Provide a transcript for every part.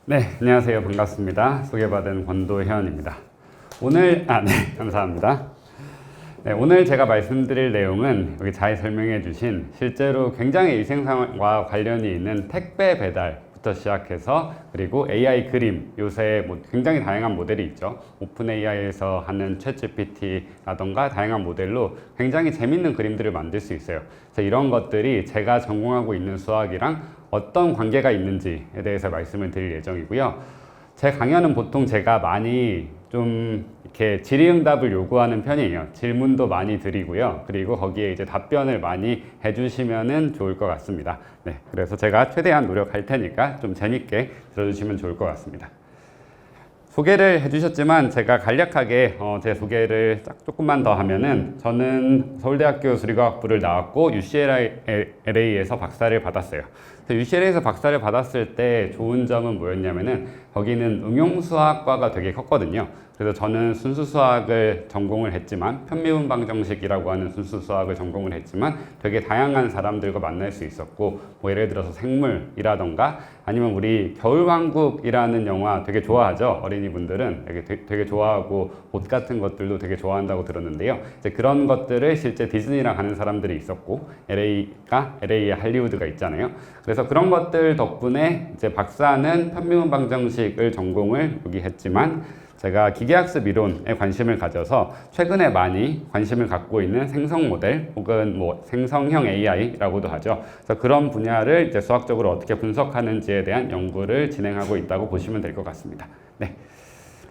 네, 안녕하세요. 반갑습니다. 소개받은 권도현입니다. 감사합니다. 네, 오늘 제가 말씀드릴 내용은 여기 잘 설명해 주신 실제로 굉장히 일생생활과 관련이 있는 택배 배달부터 시작해서 그리고 AI 그림, 요새 굉장히 다양한 모델이 있죠. 오픈 AI에서 하는 챗GPT라던가 다양한 모델로 굉장히 재밌는 그림들을 만들 수 있어요. 그래서 이런 것들이 제가 전공하고 있는 수학이랑 어떤 관계가 있는지에 대해서 말씀을 드릴 예정이고요. 제 강연은 보통 제가 많이 좀 이렇게 질의응답을 요구하는 편이에요. 질문도 많이 드리고요. 그리고 거기에 이제 답변을 많이 해주시면은 좋을 것 같습니다. 네, 그래서 제가 최대한 노력할 테니까 좀 재밌게 들어주시면 좋을 것 같습니다. 소개를 해주셨지만 제가 간략하게 제 소개를 조금만 더 하면은 저는 서울대학교 수리과학부를 나왔고 UCLA에서 박사를 받았어요. UCLA에서 박사를 받았을 때 좋은 점은 뭐였냐면은 거기는 응용수학과가 되게 컸거든요. 그래서 저는 순수수학을 전공을 했지만 편미분방정식이라고 하는 순수수학을 전공을 했지만 되게 다양한 사람들과 만날 수 있었고 뭐 예를 들어서 생물이라던가 아니면 우리 겨울왕국이라는 영화 되게 좋아하죠. 어린이분들은 되게 좋아하고 옷 같은 것들도 되게 좋아한다고 들었는데요. 이제 그런 것들을 실제 디즈니랑 하는 사람들이 있었고 LA에 할리우드가 있잖아요. 그래서 그런 것들 덕분에 이제 박사는 편미분방정식을 전공을 여기 했지만 제가 기계학습 이론에 관심을 가져서 최근에 많이 관심을 갖고 있는 생성 모델 혹은 뭐 생성형 AI라고도 하죠. 그래서 그런 분야를 이제 수학적으로 어떻게 분석하는지에 대한 연구를 진행하고 있다고 보시면 될 것 같습니다. 네.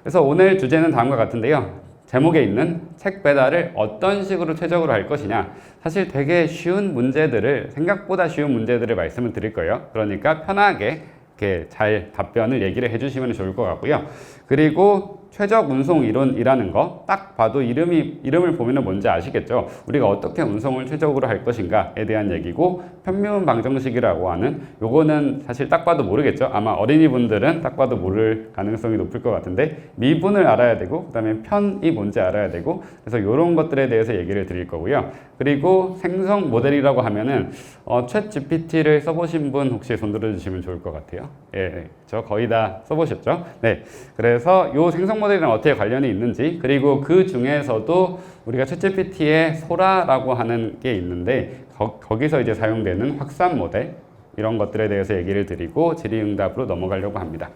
그래서 오늘 주제는 다음과 같은데요. 제목에 있는 책 배달을 어떤 식으로 최적으로 할 것이냐. 사실 되게 쉬운 문제들을 생각보다 쉬운 문제들을 말씀을 드릴 거예요. 그러니까 편하게 이렇게 잘 답변을 얘기를 해주시면 좋을 것 같고요. 그리고 최적 운송 이론이라는 거 딱 봐도 이름을 보면 뭔지 아시겠죠? 우리가 어떻게 운송을 최적으로 할 것인가에 대한 얘기고 편미분 방정식이라고 하는 요거는 사실 딱 봐도 모르겠죠? 아마 어린이분들은 딱 봐도 모를 가능성이 높을 것 같은데 미분을 알아야 되고 그 다음에 편이 뭔지 알아야 되고 그래서 이런 것들에 대해서 얘기를 드릴 거고요. 그리고 생성 모델이라고 하면은 챗 GPT를 써보신 분 혹시 손 들어주시면 좋을 것 같아요. 예, 저 거의 다 써보셨죠? 네, 그래서 요 생성 모델이랑 어떻게 관련이 있는지 그리고 그 중에서도 우리가 챗GPT의 소라라고 하는 게 있는데 거기서 이제 사용되는 확산 모델 이런 것들에 대해서 얘기를 드리고 질의응답으로 넘어가려고 합니다.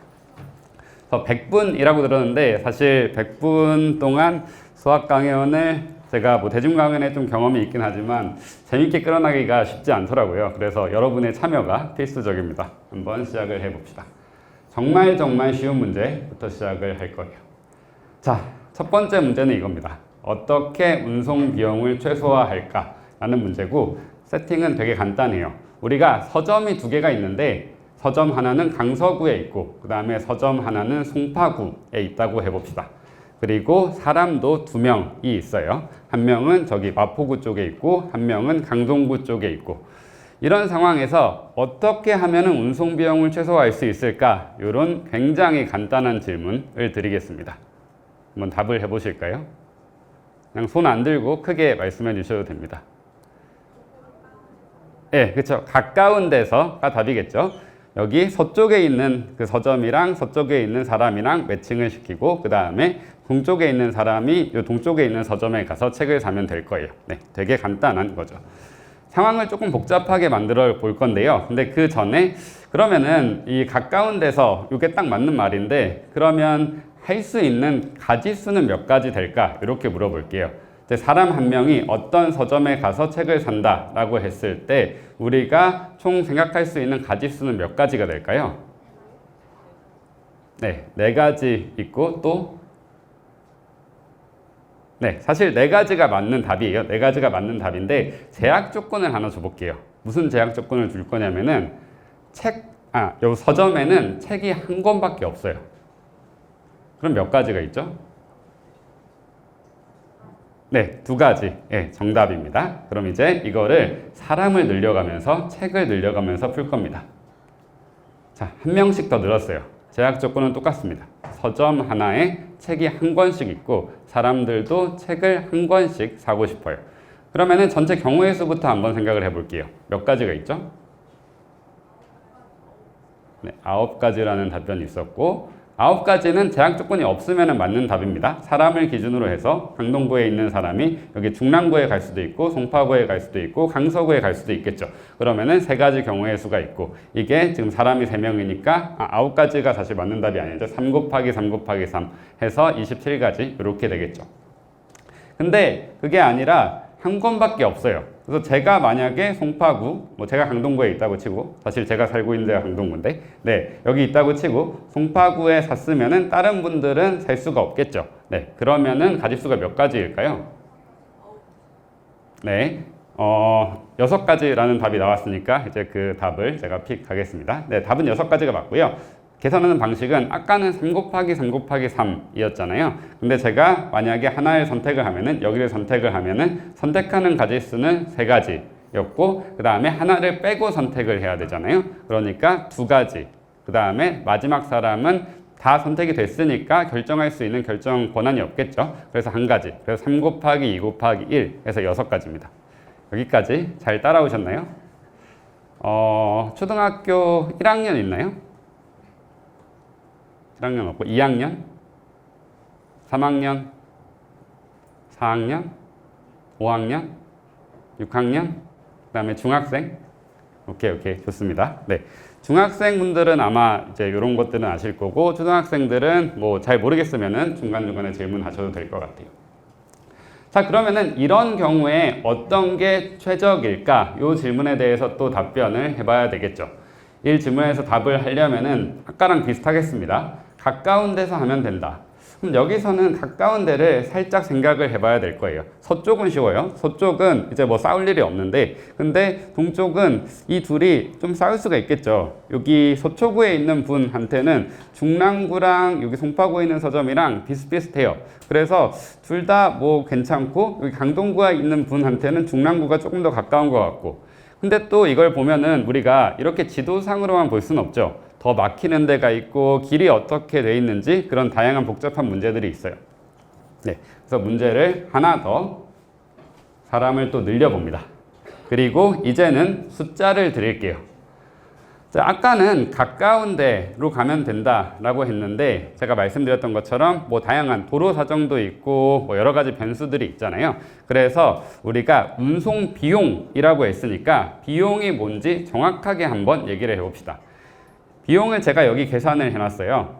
그래서 100분이라고 들었는데 사실 100분 동안 수학 강연을 제가 뭐 대중 강연에 좀 경험이 있긴 하지만 재밌게 끌어나기가 쉽지 않더라고요. 그래서 여러분의 참여가 필수적입니다. 한번 시작을 해봅시다. 정말 쉬운 문제부터 시작을 할 거예요. 자, 첫 번째 문제는 이겁니다. 어떻게 운송 비용을 최소화할까? 라는 문제고 세팅은 되게 간단해요. 우리가 서점이 두 개가 있는데 서점 하나는 강서구에 있고 그 다음에 서점 하나는 송파구에 있다고 해봅시다. 그리고 사람도 2명이 있어요. 한 명은 저기 마포구 쪽에 있고 한 명은 강동구 쪽에 있고 이런 상황에서 어떻게 하면 운송 비용을 최소화할 수 있을까? 이런 굉장히 간단한 질문을 드리겠습니다. 한번 답을 해보실까요? 그냥 손 안 들고 크게 말씀해 주셔도 됩니다. 네, 그렇죠. 가까운 데서가 답이겠죠. 여기 서쪽에 있는 그 서점이랑 서쪽에 있는 사람이랑 매칭을 시키고 그 다음에 동쪽에 있는 사람이 이 동쪽에 있는 서점에 가서 책을 사면 될 거예요. 네, 되게 간단한 거죠. 상황을 조금 복잡하게 만들어 볼 건데요. 근데 그 전에 그러면은 이 가까운 데서 이게 딱 맞는 말인데 그러면 할 수 있는 가지수는 몇 가지 될까? 이렇게 물어볼게요. 사람 한 명이 어떤 서점에 가서 책을 산다라고 했을 때 우리가 총 생각할 수 있는 가지수는 몇 가지가 될까요? 네, 4가지 있고 또 네, 사실 4가지가 맞는 답이에요. 4가지가 맞는 답인데 제약 조건을 하나 줘볼게요. 무슨 제약 조건을 줄 거냐면은 요 서점에는 책이 한 권밖에 없어요. 그럼 몇 가지가 있죠? 네, 2가지. 네, 정답입니다. 그럼 이제 이거를 사람을 늘려가면서 책을 늘려가면서 풀 겁니다. 자, 한 명씩 더 늘었어요. 제약 조건은 똑같습니다. 서점 하나에 책이 한 권씩 있고 사람들도 책을 한 권씩 사고 싶어요. 그러면은 전체 경우의 수부터 한번 생각을 해볼게요. 몇 가지가 있죠? 네, 9가지라는 답변이 있었고 9가지는 제약 조건이 없으면 맞는 답입니다. 사람을 기준으로 해서 강동구에 있는 사람이 여기 중랑구에 갈 수도 있고 송파구에 갈 수도 있고 강서구에 갈 수도 있겠죠. 그러면은 3가지 경우의 수가 있고 이게 지금 사람이 3명이니까 9가지가 사실 맞는 답이 아니죠. 3 곱하기 3 곱하기 3 해서 27가지 이렇게 되겠죠. 근데 그게 아니라 한 건밖에 없어요. 그래서 제가 만약에 송파구, 뭐 제가 강동구에 있다고 치고 사실 제가 살고 있는 데가 강동구인데 네, 여기 있다고 치고 송파구에 샀으면은 다른 분들은 살 수가 없겠죠. 네, 그러면은 가짓수가 몇 가지일까요? 네, 6가지라는 답이 나왔으니까 이제 그 답을 제가 픽하겠습니다. 네, 답은 6가지가 맞고요. 계산하는 방식은 아까는 3 곱하기 3 곱하기 3이었잖아요. 근데 제가 만약에 하나를 선택을 하면은 여기를 선택을 하면은 선택하는 가짓수는 3가지였고 그 다음에 하나를 빼고 선택을 해야 되잖아요. 그러니까 2가지. 그 다음에 마지막 사람은 다 선택이 됐으니까 결정할 수 있는 결정 권한이 없겠죠. 그래서 1가지. 그래서 3 곱하기 2 곱하기 1 해서 6가지입니다. 여기까지 잘 따라오셨나요? 초등학교 1학년 있나요? 1학년 없고 2학년, 3학년, 4학년, 5학년, 6학년, 그 다음에 중학생. 오케이, 좋습니다. 네, 중학생분들은 아마 이제 이런 것들은 아실 거고 초등학생들은 뭐 잘 모르겠으면은 중간중간에 질문하셔도 될 것 같아요. 자, 그러면은 이런 경우에 어떤 게 최적일까? 이 질문에 대해서 또 답변을 해봐야 되겠죠. 이 질문에서 답을 하려면은 아까랑 비슷하겠습니다. 가까운 데서 하면 된다. 그럼 여기서는 가까운 데를 살짝 생각을 해봐야 될 거예요. 서쪽은 쉬워요. 서쪽은 이제 뭐 싸울 일이 없는데, 근데 동쪽은 이 둘이 좀 싸울 수가 있겠죠. 여기 서초구에 있는 분한테는 중랑구랑 여기 송파구에 있는 서점이랑 비슷비슷해요. 그래서 둘 다 뭐 괜찮고, 여기 강동구에 있는 분한테는 중랑구가 조금 더 가까운 것 같고, 근데 또 이걸 보면은 우리가 이렇게 지도상으로만 볼 수는 없죠. 더 막히는 데가 있고 길이 어떻게 돼 있는지 그런 다양한 복잡한 문제들이 있어요. 네, 그래서 문제를 하나 더 사람을 또 늘려봅니다. 그리고 이제는 숫자를 드릴게요. 자, 아까는 가까운 데로 가면 된다라고 했는데 제가 말씀드렸던 것처럼 뭐 다양한 도로 사정도 있고 뭐 여러 가지 변수들이 있잖아요. 그래서 우리가 운송 비용이라고 했으니까 비용이 뭔지 정확하게 한번 얘기를 해봅시다. 비용을 제가 여기 계산을 해놨어요.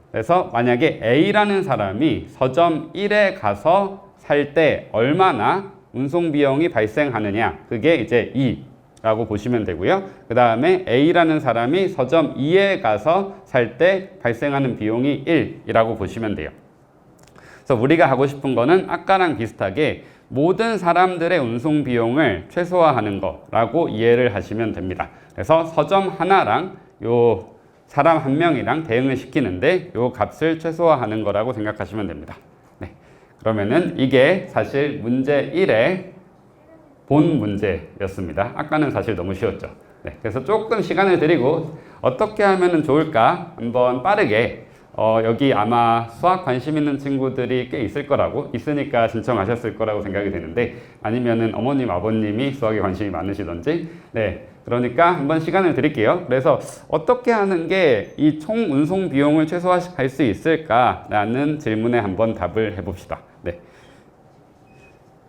그래서 만약에 A라는 사람이 서점 1에 가서 살 때 얼마나 운송 비용이 발생하느냐, 그게 이제 2라고 보시면 되고요. 그 다음에 A라는 사람이 서점 2에 가서 살 때 발생하는 비용이 1이라고 보시면 돼요. 그래서 우리가 하고 싶은 거는 아까랑 비슷하게 모든 사람들의 운송 비용을 최소화하는 거라고 이해를 하시면 됩니다. 그래서 서점 하나랑 요 사람 한 명이랑 대응을 시키는데 요 값을 최소화하는 거라고 생각하시면 됩니다. 네, 그러면은 이게 사실 문제 1의 본 문제였습니다. 아까는 사실 너무 쉬웠죠. 네, 그래서 조금 시간을 드리고 어떻게 하면 좋을까 한번 빠르게 여기 아마 수학 관심 있는 친구들이 꽤 있을 거라고, 있으니까 신청하셨을 거라고 생각이 되는데, 아니면은 어머님, 아버님이 수학에 관심이 많으시던지, 네, 그러니까 한번 시간을 드릴게요. 그래서 어떻게 하는 게 이 총 운송 비용을 최소화할 수 있을까라는 질문에 한번 답을 해봅시다. 네.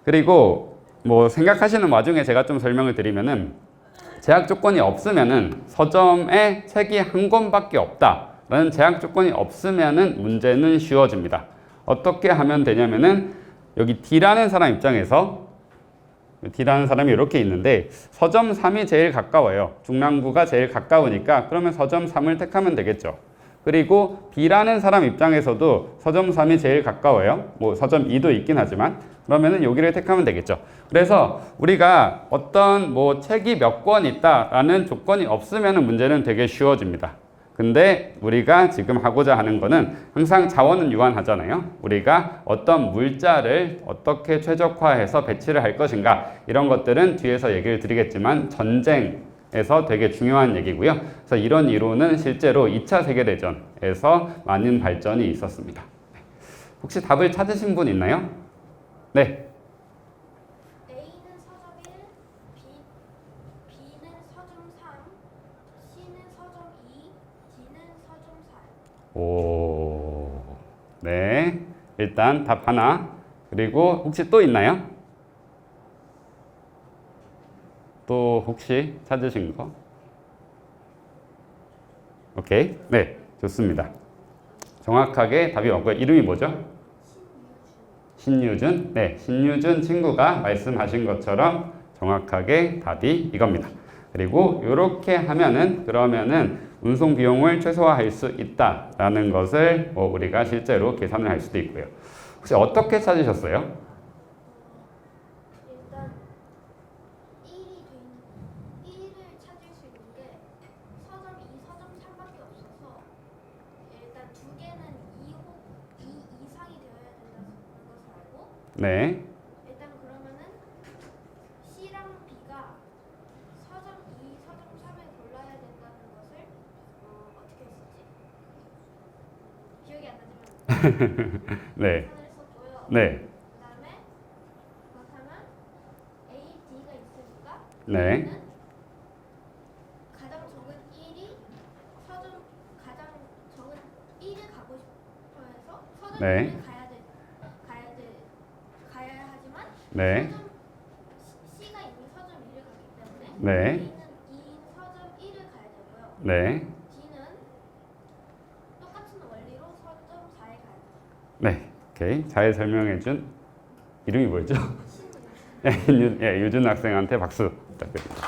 그리고 뭐 생각하시는 와중에 제가 좀 설명을 드리면은 제약 조건이 없으면은 서점에 책이 한 권밖에 없다 라는 제약 조건이 없으면은 문제는 쉬워집니다. 어떻게 하면 되냐면은 여기 D라는 사람 입장에서 D라는 사람이 이렇게 있는데 서점 3이 제일 가까워요. 중랑구가 제일 가까우니까 그러면 서점 3을 택하면 되겠죠. 그리고 B라는 사람 입장에서도 서점 3이 제일 가까워요. 뭐 서점 2도 있긴 하지만 그러면은 여기를 택하면 되겠죠. 그래서 우리가 어떤 뭐 책이 몇 권 있다라는 조건이 없으면은 문제는 되게 쉬워집니다. 근데 우리가 지금 하고자 하는 거는 항상 자원은 유한하잖아요. 우리가 어떤 물자를 어떻게 최적화해서 배치를 할 것인가, 이런 것들은 뒤에서 얘기를 드리겠지만 전쟁에서 되게 중요한 얘기고요. 그래서 이런 이론은 실제로 2차 세계대전에서 많은 발전이 있었습니다. 혹시 답을 찾으신 분 있나요? 네. B는 서점 3, C는 서점 2, 오, 네. 일단 답 하나. 그리고 혹시 또 있나요? 또 혹시 찾으신 거? 오케이. 네, 좋습니다. 정확하게 답이 왔고요. 이름이 뭐죠? 신유준. 네, 신유준 친구가 말씀하신 것처럼 정확하게 답이 이겁니다. 그리고 이렇게 하면은 그러면은 운송 비용을 최소화할 수 있다라는 것을 우리가 실제로 계산을 할 수도 있고요. 혹시 어떻게 찾으셨어요? 일단 1을 찾을 수 있는 게 서점 2, 서점 3밖에 없어서 일단 두 개는 2 이상이 되어야 된다는 것을 알고 네. 일단 그러면은 C랑 B가 서점 2, 서점 3을 골라야 된다는 것을 어떻게 했었지? 기억이 안 나지만 네. 계산을 했었고요. 네. 그다음에 그렇다면 A, D가 있으니까 네. D는 가장 적은 1이 서점 가장 적은 1을 가고 싶어 해서 서점 네. 1을 가야 하지만 네. 서점 C가 이미 서점 2를 갔기 때문에 네. A는 2인 서점 1을 가야 되고요. 네. D는 똑같은 원리로 서점 4에 가야 돼요. 네. 오케이. 잘 설명해 준 이름이 뭐였죠? 유준 학생한테 박수 부탁드립니다.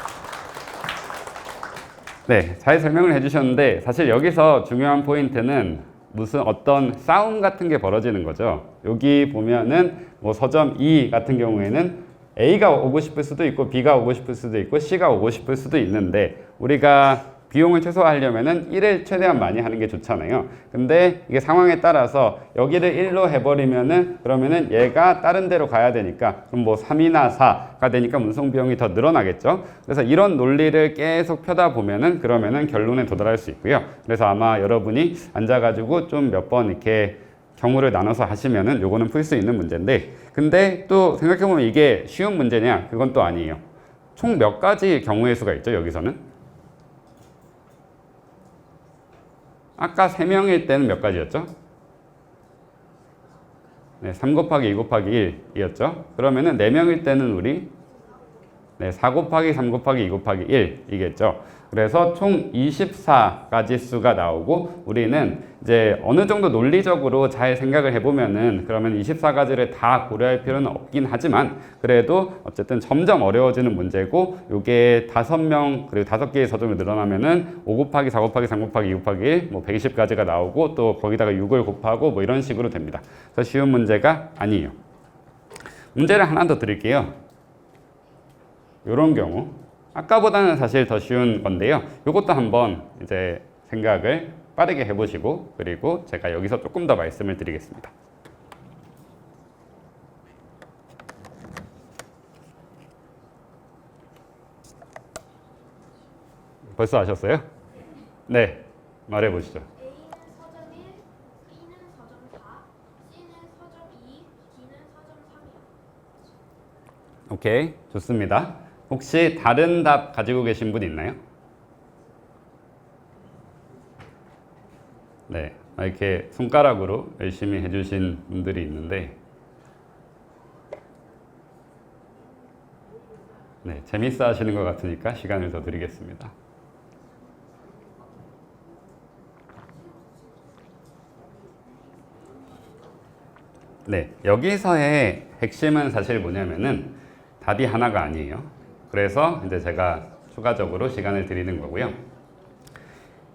네, 잘 설명을 해주셨는데 사실 여기서 중요한 포인트는 무슨 어떤 싸움 같은 게 벌어지는 거죠. 여기 보면은 뭐 서점 2 같은 경우에는 A가 오고 싶을 수도 있고 B가 오고 싶을 수도 있고 C가 오고 싶을 수도 있는데 우리가 비용을 최소화하려면은 1을 최대한 많이 하는 게 좋잖아요. 근데 이게 상황에 따라서 여기를 1로 해버리면은 그러면은 얘가 다른 데로 가야 되니까 그럼 뭐 3이나 4가 되니까 운송 비용이 더 늘어나겠죠. 그래서 이런 논리를 계속 펴다 보면은 그러면은 결론에 도달할 수 있고요. 그래서 아마 여러분이 앉아가지고 좀 몇 번 이렇게 경우를 나눠서 하시면은 요거는 풀 수 있는 문제인데 근데 또 생각해보면 이게 쉬운 문제냐? 그건 또 아니에요. 총 몇 가지 경우의 수가 있죠, 여기서는? 아까 3명일 때는 몇 가지였죠? 네, 3 곱하기 2 곱하기 1이었죠? 그러면은 4명일 때는 우리 4 곱하기 3 곱하기 2 곱하기 1이겠죠? 그래서 총 24가지 수가 나오고 우리는 이제 어느 정도 논리적으로 잘 생각을 해보면은 그러면 24가지를 다 고려할 필요는 없긴 하지만 그래도 어쨌든 점점 어려워지는 문제고 요게 5명 그리고 5개의 서점이 늘어나면은 5 곱하기 4 곱하기 3 곱하기 2 곱하기 1 뭐 120가지가 나오고 또 거기다가 6을 곱하고 뭐 이런 식으로 됩니다. 그래서 쉬운 문제가 아니에요. 문제를 하나 더 드릴게요. 이런 경우 아까보다는 사실 더 쉬운 건데요. 이것도 한번 이제 생각을 빠르게 해보시고 그리고 제가 여기서 조금 더 말씀을 드리겠습니다. 벌써 아셨어요? 네, 말해보시죠. A는 서점 1, B는 서점 4, C는 서점 2, D는 서점 3이요. 오케이, 좋습니다. 혹시 다른 답 가지고 계신 분 있나요? 네, 이렇게 손가락으로 열심히 해주신 분들이 있는데 네, 재밌어 하시는 것 같으니까 시간을 더 드리겠습니다. 네, 여기서의 핵심은 사실 뭐냐면은 답이 하나가 아니에요. 그래서 이제 제가 추가적으로 시간을 드리는 거고요.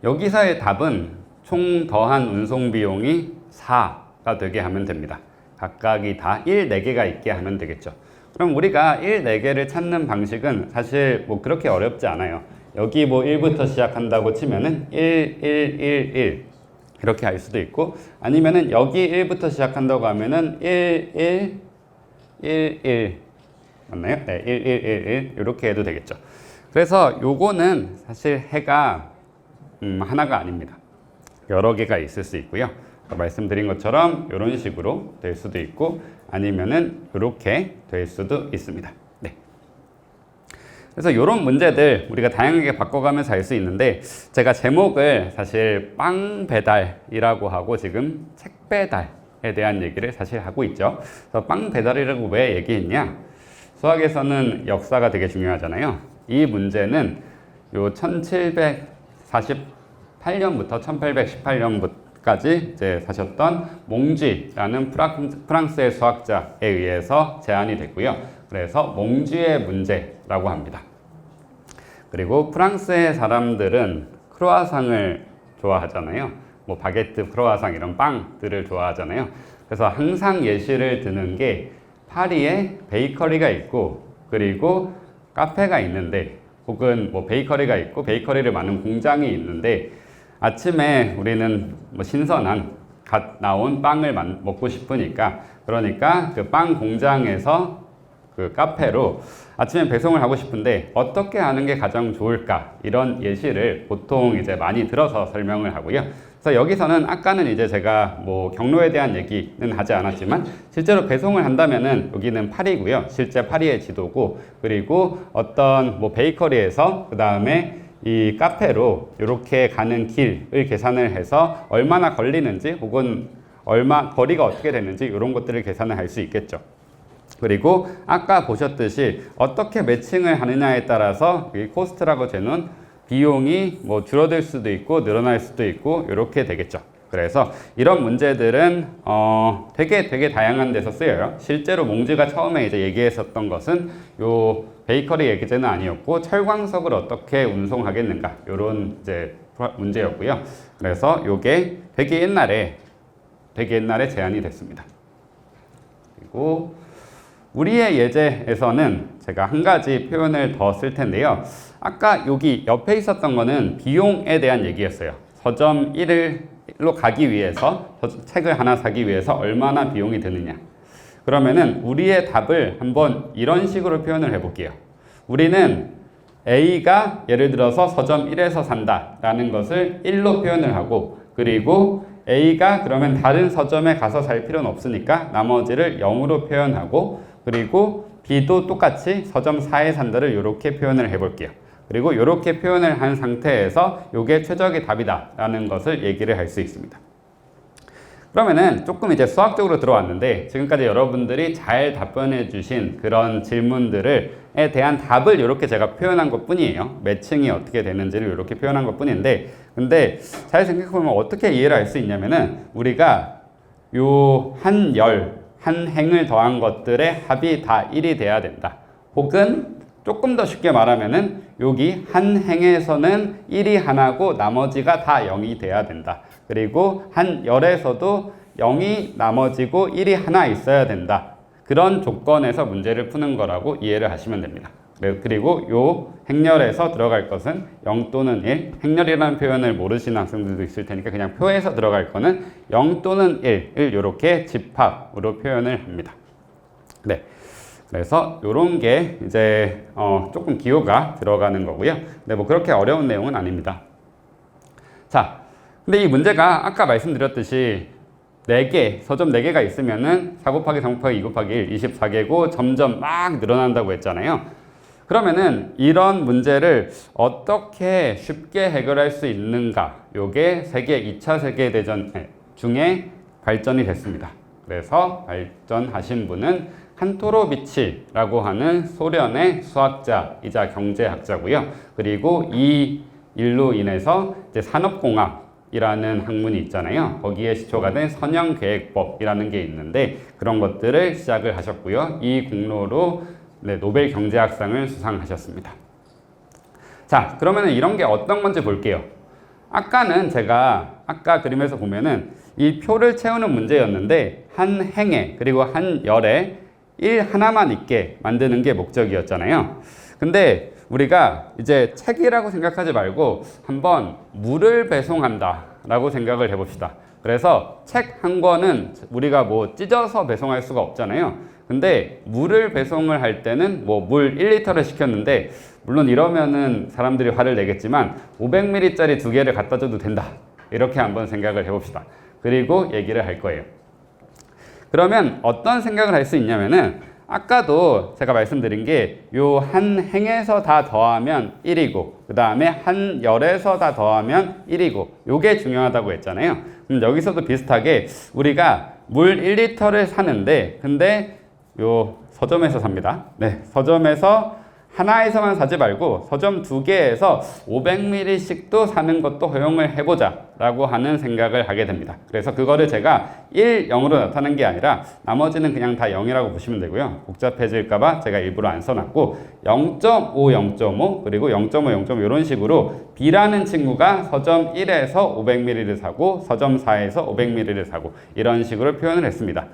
여기서의 답은 총 더한 운송 비용이 4가 되게 하면 됩니다. 각각이 다 1, 4개가 있게 하면 되겠죠. 그럼 우리가 1, 4개를 찾는 방식은 사실 뭐 그렇게 어렵지 않아요. 여기 뭐 1부터 시작한다고 치면은 1, 1, 1, 1 이렇게 할 수도 있고 아니면은 여기 1부터 시작한다고 하면은 1, 1, 1, 1 맞나요? 네, 1, 1, 1, 1 이렇게 해도 되겠죠. 그래서 요거는 사실 해가 하나가 아닙니다. 여러 개가 있을 수 있고요. 말씀드린 것처럼 이런 식으로 될 수도 있고 아니면은 이렇게 될 수도 있습니다. 네. 그래서 이런 문제들 우리가 다양하게 바꿔가면서 할 수 있는데 제가 제목을 사실 빵 배달이라고 하고 지금 책 배달에 대한 얘기를 사실 하고 있죠. 그래서 빵 배달이라고 왜 얘기했냐? 수학에서는 역사가 되게 중요하잖아요. 이 문제는 요 1748년부터 1818년까지 이제 사셨던 몽쥐라는 프랑스의 수학자에 의해서 제안이 됐고요. 그래서 몽쥐의 문제라고 합니다. 그리고 프랑스의 사람들은 크로아상을 좋아하잖아요. 뭐 바게트, 크로아상 이런 빵들을 좋아하잖아요. 그래서 항상 예시를 드는 게 파리에 베이커리가 있고 그리고 카페가 있는데 혹은 뭐 베이커리가 있고 베이커리를 많은 공장이 있는데 아침에 우리는 뭐 신선한 갓 나온 빵을 먹고 싶으니까 그러니까 그 빵 공장에서 그 카페로 아침에 배송을 하고 싶은데 어떻게 하는 게 가장 좋을까 이런 예시를 보통 이제 많이 들어서 설명을 하고요. 그래서 여기서는 아까는 이제 제가 뭐 경로에 대한 얘기는 하지 않았지만 실제로 배송을 한다면은 여기는 파리고요. 실제 파리의 지도고 그리고 어떤 뭐 베이커리에서 그 다음에 이 카페로 이렇게 가는 길을 계산을 해서 얼마나 걸리는지 혹은 얼마 거리가 어떻게 되는지 이런 것들을 계산을 할 수 있겠죠. 그리고 아까 보셨듯이 어떻게 매칭을 하느냐에 따라서 이 코스트라고 재는 비용이 뭐 줄어들 수도 있고 늘어날 수도 있고 이렇게 되겠죠. 그래서 이런 문제들은 되게 다양한 데서 쓰여요. 실제로 몽쥐가 처음에 이제 얘기했었던 것은 요 베이커리 얘기제는 아니었고 철광석을 어떻게 운송하겠는가 이런 이제 문제였고요. 그래서 요게 되게 옛날에 제안이 됐습니다. 그리고 우리의 예제에서는 제가 한 가지 표현을 더 쓸 텐데요. 아까 여기 옆에 있었던 거는 비용에 대한 얘기였어요. 서점 1일로 가기 위해서 책을 하나 사기 위해서 얼마나 비용이 드느냐. 그러면은 우리의 답을 한번 이런 식으로 표현을 해볼게요. 우리는 A가 예를 들어서 서점 1에서 산다라는 것을 1로 표현을 하고 그리고 A가 그러면 다른 서점에 가서 살 필요는 없으니까 나머지를 0으로 표현하고 그리고 B도 똑같이 서점 4에 산다를 이렇게 표현을 해볼게요. 그리고 이렇게 표현을 한 상태에서 이게 최적의 답이다 라는 것을 얘기를 할 수 있습니다. 그러면은 조금 이제 수학적으로 들어왔는데 지금까지 여러분들이 잘 답변해 주신 그런 질문들에 대한 답을 이렇게 제가 표현한 것 뿐이에요. 매칭이 어떻게 되는지를 이렇게 표현한 것 뿐인데 근데 잘 생각해보면 어떻게 이해를 할 수 있냐면은 우리가 요 한 행을 더한 것들의 합이 다 1이 돼야 된다. 혹은 조금 더 쉽게 말하면은 여기 한 행에서는 1이 하나고 나머지가 다 0이 돼야 된다. 그리고 한 열에서도 0이 나머지고 1이 하나 있어야 된다. 그런 조건에서 문제를 푸는 거라고 이해를 하시면 됩니다. 그리고 요 행렬에서 들어갈 것은 0 또는 1. 행렬이라는 표현을 모르시는 학생들도 있을 테니까 그냥 표에서 들어갈 거는 0 또는 1을 이렇게 집합으로 표현을 합니다. 네. 그래서 요런 게 이제 조금 기호가 들어가는 거고요. 근데 뭐 그렇게 어려운 내용은 아닙니다. 자, 근데 이 문제가 아까 말씀드렸듯이 4개, 서점 4개가 있으면은 4 곱하기 3 곱하기 2 곱하기 1, 24개고 점점 막 늘어난다고 했잖아요. 그러면은 이런 문제를 어떻게 쉽게 해결할 수 있는가? 요게 세계 2차 세계대전 중에 발전이 됐습니다. 그래서 발전하신 분은 칸토로비치라고 하는 소련의 수학자이자 경제학자고요. 그리고 이 일로 인해서 이제 산업공학이라는 학문이 있잖아요. 거기에 시초가 된 선형계획법이라는 게 있는데 그런 것들을 시작을 하셨고요. 이 공로로 노벨 경제학상을 수상하셨습니다. 자, 그러면 이런 게 어떤 건지 볼게요. 아까는 제가 아까 그림에서 보면은 이 표를 채우는 문제였는데 한 행에 그리고 한 열에 1 하나만 있게 만드는 게 목적이었잖아요. 근데 우리가 이제 책이라고 생각하지 말고 한번 물을 배송한다 라고 생각을 해봅시다. 그래서 책 한 권은 우리가 뭐 찢어서 배송할 수가 없잖아요. 근데 물을 배송을 할 때는 뭐 물 1리터를 시켰는데 물론 이러면은 사람들이 화를 내겠지만 500ml짜리 2개를 갖다 줘도 된다. 이렇게 한번 생각을 해봅시다. 그리고 얘기를 할 거예요. 그러면 어떤 생각을 할 수 있냐면은 아까도 제가 말씀드린 게 요 한 행에서 다 더하면 1이고 그 다음에 한 열에서 다 더하면 1이고 요게 중요하다고 했잖아요. 그럼 여기서도 비슷하게 우리가 물 1리터를 사는데 근데 요 서점에서 삽니다. 네, 서점에서 하나에서만 사지 말고 서점 2개에서 500ml씩도 사는 것도 허용을 해보자 라고 하는 생각을 하게 됩니다. 그래서 그거를 제가 1, 0으로 나타낸 게 아니라 나머지는 그냥 다 0이라고 보시면 되고요. 복잡해질까봐 제가 일부러 안 써놨고 0.5, 0.5 그리고 0.5, 0.5 이런 식으로 B라는 친구가 서점 1에서 500ml를 사고 서점 4에서 500ml를 사고 이런 식으로 표현을 했습니다.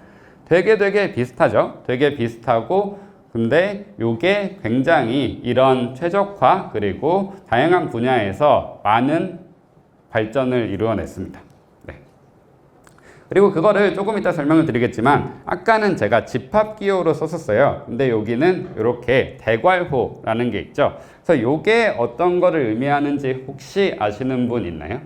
되게 비슷하죠? 되게 비슷하고 근데 이게 굉장히 이런 최적화 그리고 다양한 분야에서 많은 발전을 이루어냈습니다. 네. 그리고 그거를 조금 이따 설명을 드리겠지만 아까는 제가 집합기호로 썼었어요. 근데 여기는 이렇게 대괄호라는 게 있죠. 그래서 이게 어떤 거를 의미하는지 혹시 아시는 분 있나요?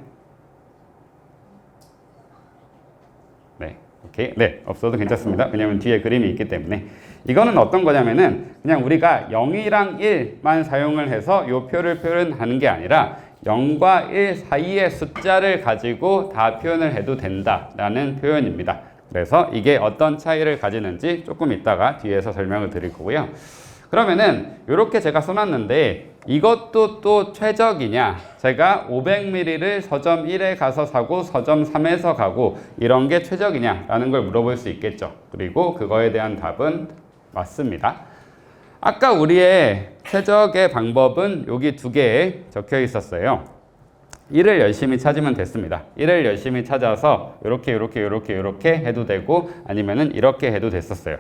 네. 오케이. 네, 없어도 괜찮습니다. 왜냐면 뒤에 그림이 있기 때문에. 이거는 어떤 거냐면은 그냥 우리가 0이랑 1만 사용을 해서 이 표를 표현하는 게 아니라 0과 1 사이의 숫자를 가지고 다 표현을 해도 된다라는 표현입니다. 그래서 이게 어떤 차이를 가지는지 조금 이따가 뒤에서 설명을 드릴 거고요. 그러면은 이렇게 제가 써놨는데 이것도 또 최적이냐? 제가 500ml를 서점 1에 가서 사고 서점 3에서 가고 이런 게 최적이냐라는 걸 물어볼 수 있겠죠. 그리고 그거에 대한 답은 맞습니다. 아까 우리의 최적의 방법은 여기 2개에 적혀 있었어요. 1을 열심히 찾으면 됐습니다. 1을 열심히 찾아서 이렇게 해도 되고 아니면은 이렇게 해도 됐었어요.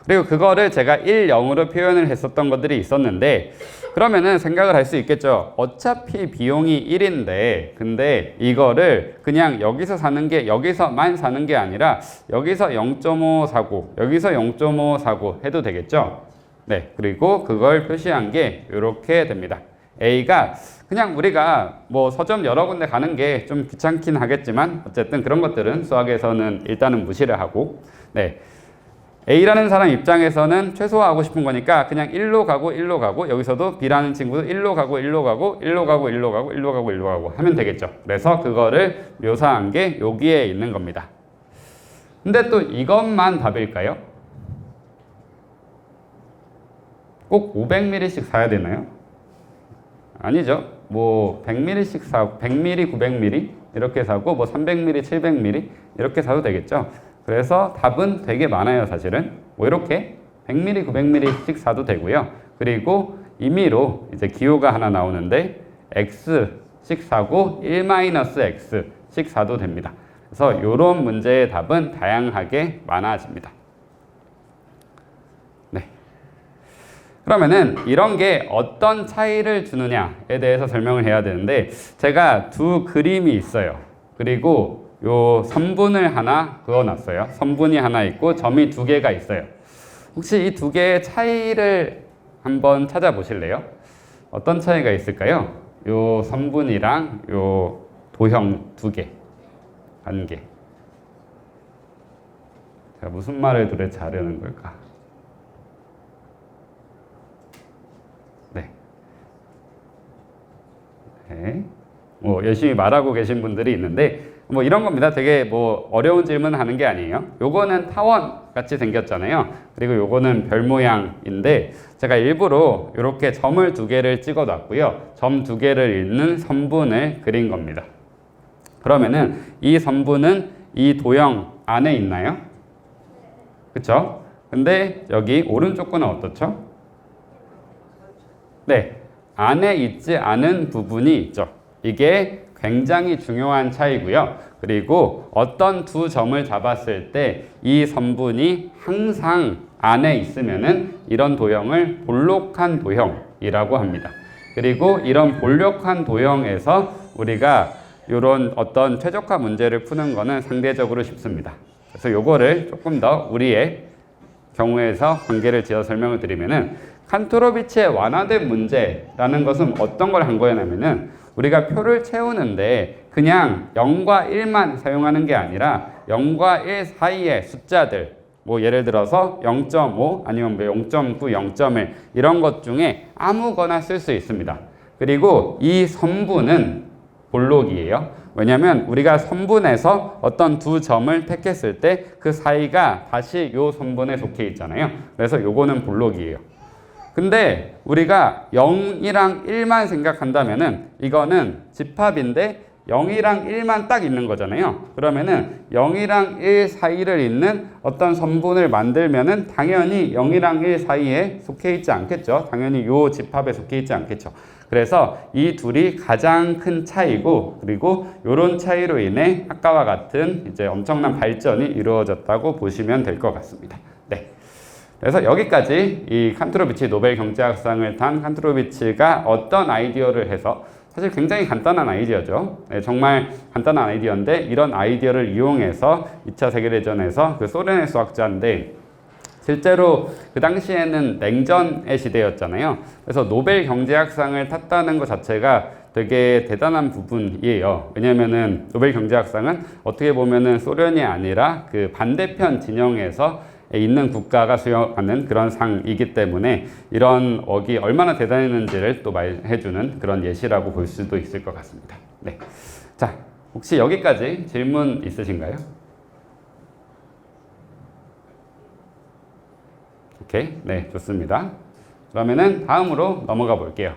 그리고 그거를 제가 1, 0으로 표현을 했었던 것들이 있었는데 그러면은 생각을 할 수 있겠죠. 어차피 비용이 1인데 근데 이거를 그냥 여기서 사는 게 여기서만 사는 게 아니라 여기서 0.5 사고 여기서 0.5 사고 해도 되겠죠. 네, 그리고 그걸 표시한 게 이렇게 됩니다. A가 그냥 우리가 뭐 서점 여러 군데 가는 게 좀 귀찮긴 하겠지만 어쨌든 그런 것들은 수학에서는 일단은 무시를 하고 네. A라는 사람 입장에서는 최소화하고 싶은 거니까 그냥 1로 가고 여기서도 B라는 친구도 1로 가고 하면 되겠죠. 그래서 그거를 묘사한 게 여기에 있는 겁니다. 근데 또 이것만 답일까요? 꼭 500ml씩 사야 되나요? 아니죠. 뭐 100ml씩 사고 100ml, 900ml 이렇게 사고 뭐 300ml, 700ml 이렇게 사도 되겠죠. 그래서 답은 되게 많아요, 사실은. 뭐 이렇게 100ml, 900ml씩 사도 되고요. 그리고 임의로 이제 기호가 하나 나오는데 x씩 사고 1-x씩 사도 됩니다. 그래서 이런 문제의 답은 다양하게 많아집니다. 네. 그러면은 이런 게 어떤 차이를 주느냐에 대해서 설명을 해야 되는데 제가 2 그림이 있어요. 그리고 요 선분을 하나 그어놨어요. 선분이 하나 있고 점이 2개가 있어요. 혹시 이 2개의 차이를 한번 찾아보실래요? 어떤 차이가 있을까요? 요 선분이랑 요 도형 2개, 관계. 제가 무슨 말을 도대체 하려는 걸까? 네. 뭐 열심히 말하고 계신 분들이 있는데 뭐 이런 겁니다. 되게 뭐 어려운 질문 하는 게 아니에요. 요거는 타원 같이 생겼잖아요. 그리고 요거는 별 모양인데 제가 일부러 이렇게 점을 2개를 찍어 놨고요. 점 2개를 잇는 선분을 그린 겁니다. 그러면은 이 선분은 이 도형 안에 있나요? 그쵸? 근데 여기 오른쪽 거는 어떻죠? 네. 안에 있지 않은 부분이 있죠. 이게 굉장히 중요한 차이고요. 그리고 어떤 2 점을 잡았을 때 이 선분이 항상 안에 있으면은 이런 도형을 볼록한 도형이라고 합니다. 그리고 이런 볼록한 도형에서 우리가 이런 어떤 최적화 문제를 푸는 거는 상대적으로 쉽습니다. 그래서 요거를 조금 더 우리의 경우에서 관계를 지어 설명을 드리면은 칸토로비치의 완화된 문제라는 것은 어떤 걸 한 거냐면은 우리가 표를 채우는데 그냥 0과 1만 사용하는 게 아니라 0과 1 사이의 숫자들 뭐 예를 들어서 0.5 아니면 뭐 0.9, 0.1 이런 것 중에 아무거나 쓸 수 있습니다. 그리고 이 선분은 볼록이에요. 왜냐하면 우리가 선분에서 어떤 두 점을 택했을 때 그 사이가 다시 요 선분에 속해 있잖아요. 그래서 요거는 볼록이에요. 근데 우리가 0이랑 1만 생각한다면은 이거는 집합인데 0이랑 1만 딱 있는 거잖아요. 그러면은 0이랑 1 사이를 잇는 어떤 선분을 만들면은 당연히 0이랑 1 사이에 속해 있지 않겠죠. 당연히 요 집합에 속해 있지 않겠죠. 그래서 이 둘이 가장 큰 차이고, 그리고 이런 차이로 인해 아까와 같은 이제 엄청난 발전이 이루어졌다고 보시면 될 것 같습니다. 네. 그래서 여기까지 이 칸트로비치 노벨 경제학상을 탄 칸트로비치가 어떤 아이디어를 해서, 사실 굉장히 간단한 아이디어죠. 네, 정말 간단한 아이디어인데 이런 아이디어를 이용해서 2차 세계대전에서 그 소련의 수학자인데 실제로 그 당시에는 냉전의 시대였잖아요. 그래서 노벨 경제학상을 탔다는 것 자체가 되게 대단한 부분이에요. 왜냐면은 노벨 경제학상은 어떻게 보면은 소련이 아니라 그 반대편 진영에서 있는 국가가 수여하는 그런 상이기 때문에 이런 웍이 얼마나 대단했는지를 또 말해주는 그런 예시라고 볼 수도 있을 것 같습니다. 네. 자, 혹시 여기까지 질문 있으신가요? 오케이. 네, 좋습니다. 그러면은 다음으로 넘어가 볼게요.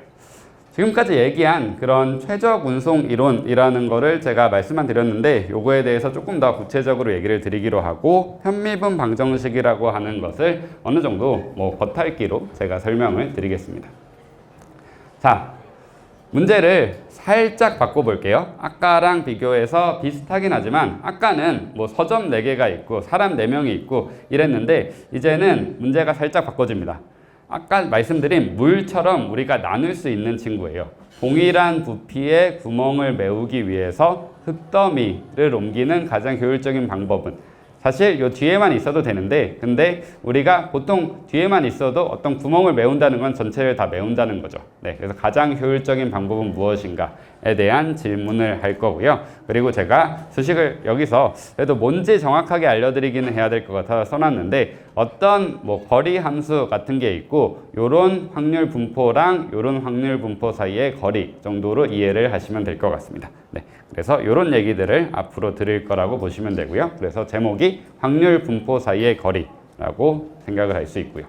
지금까지 얘기한 그런 최적 운송 이론이라는 거를 제가 말씀만 드렸는데 요거에 대해서 조금 더 구체적으로 얘기를 드리기로 하고 편미분 방정식이라고 하는 것을 어느 정도 뭐 겉핥기로 제가 설명을 드리겠습니다. 자, 문제를 살짝 바꿔볼게요. 아까랑 비교해서 비슷하긴 하지만 아까는 뭐 서점 4개가 있고 사람 4명이 있고 이랬는데 이제는 문제가 살짝 바꿔집니다. 아까 말씀드린 물처럼 우리가 나눌 수 있는 친구예요. 동일한 부피의 구멍을 메우기 위해서 흙더미를 옮기는 가장 효율적인 방법은, 사실 요 뒤에만 있어도 되는데 근데 우리가 보통 뒤에만 있어도 어떤 구멍을 메운다는 건 전체를 다 메운다는 거죠. 네, 그래서 가장 효율적인 방법은 무엇인가에 대한 질문을 할 거고요. 그리고 제가 수식을 여기서 그래도 뭔지 정확하게 알려드리기는 해야 될 것 같아서 써놨는데 어떤 뭐 거리 함수 같은 게 있고 요런 확률 분포랑 요런 확률 분포 사이의 거리 정도로 이해를 하시면 될 것 같습니다. 네, 그래서 요런 얘기들을 앞으로 드릴 거라고 보시면 되고요. 그래서 제목이 확률 분포 사이의 거리라고 생각을 할 수 있고요.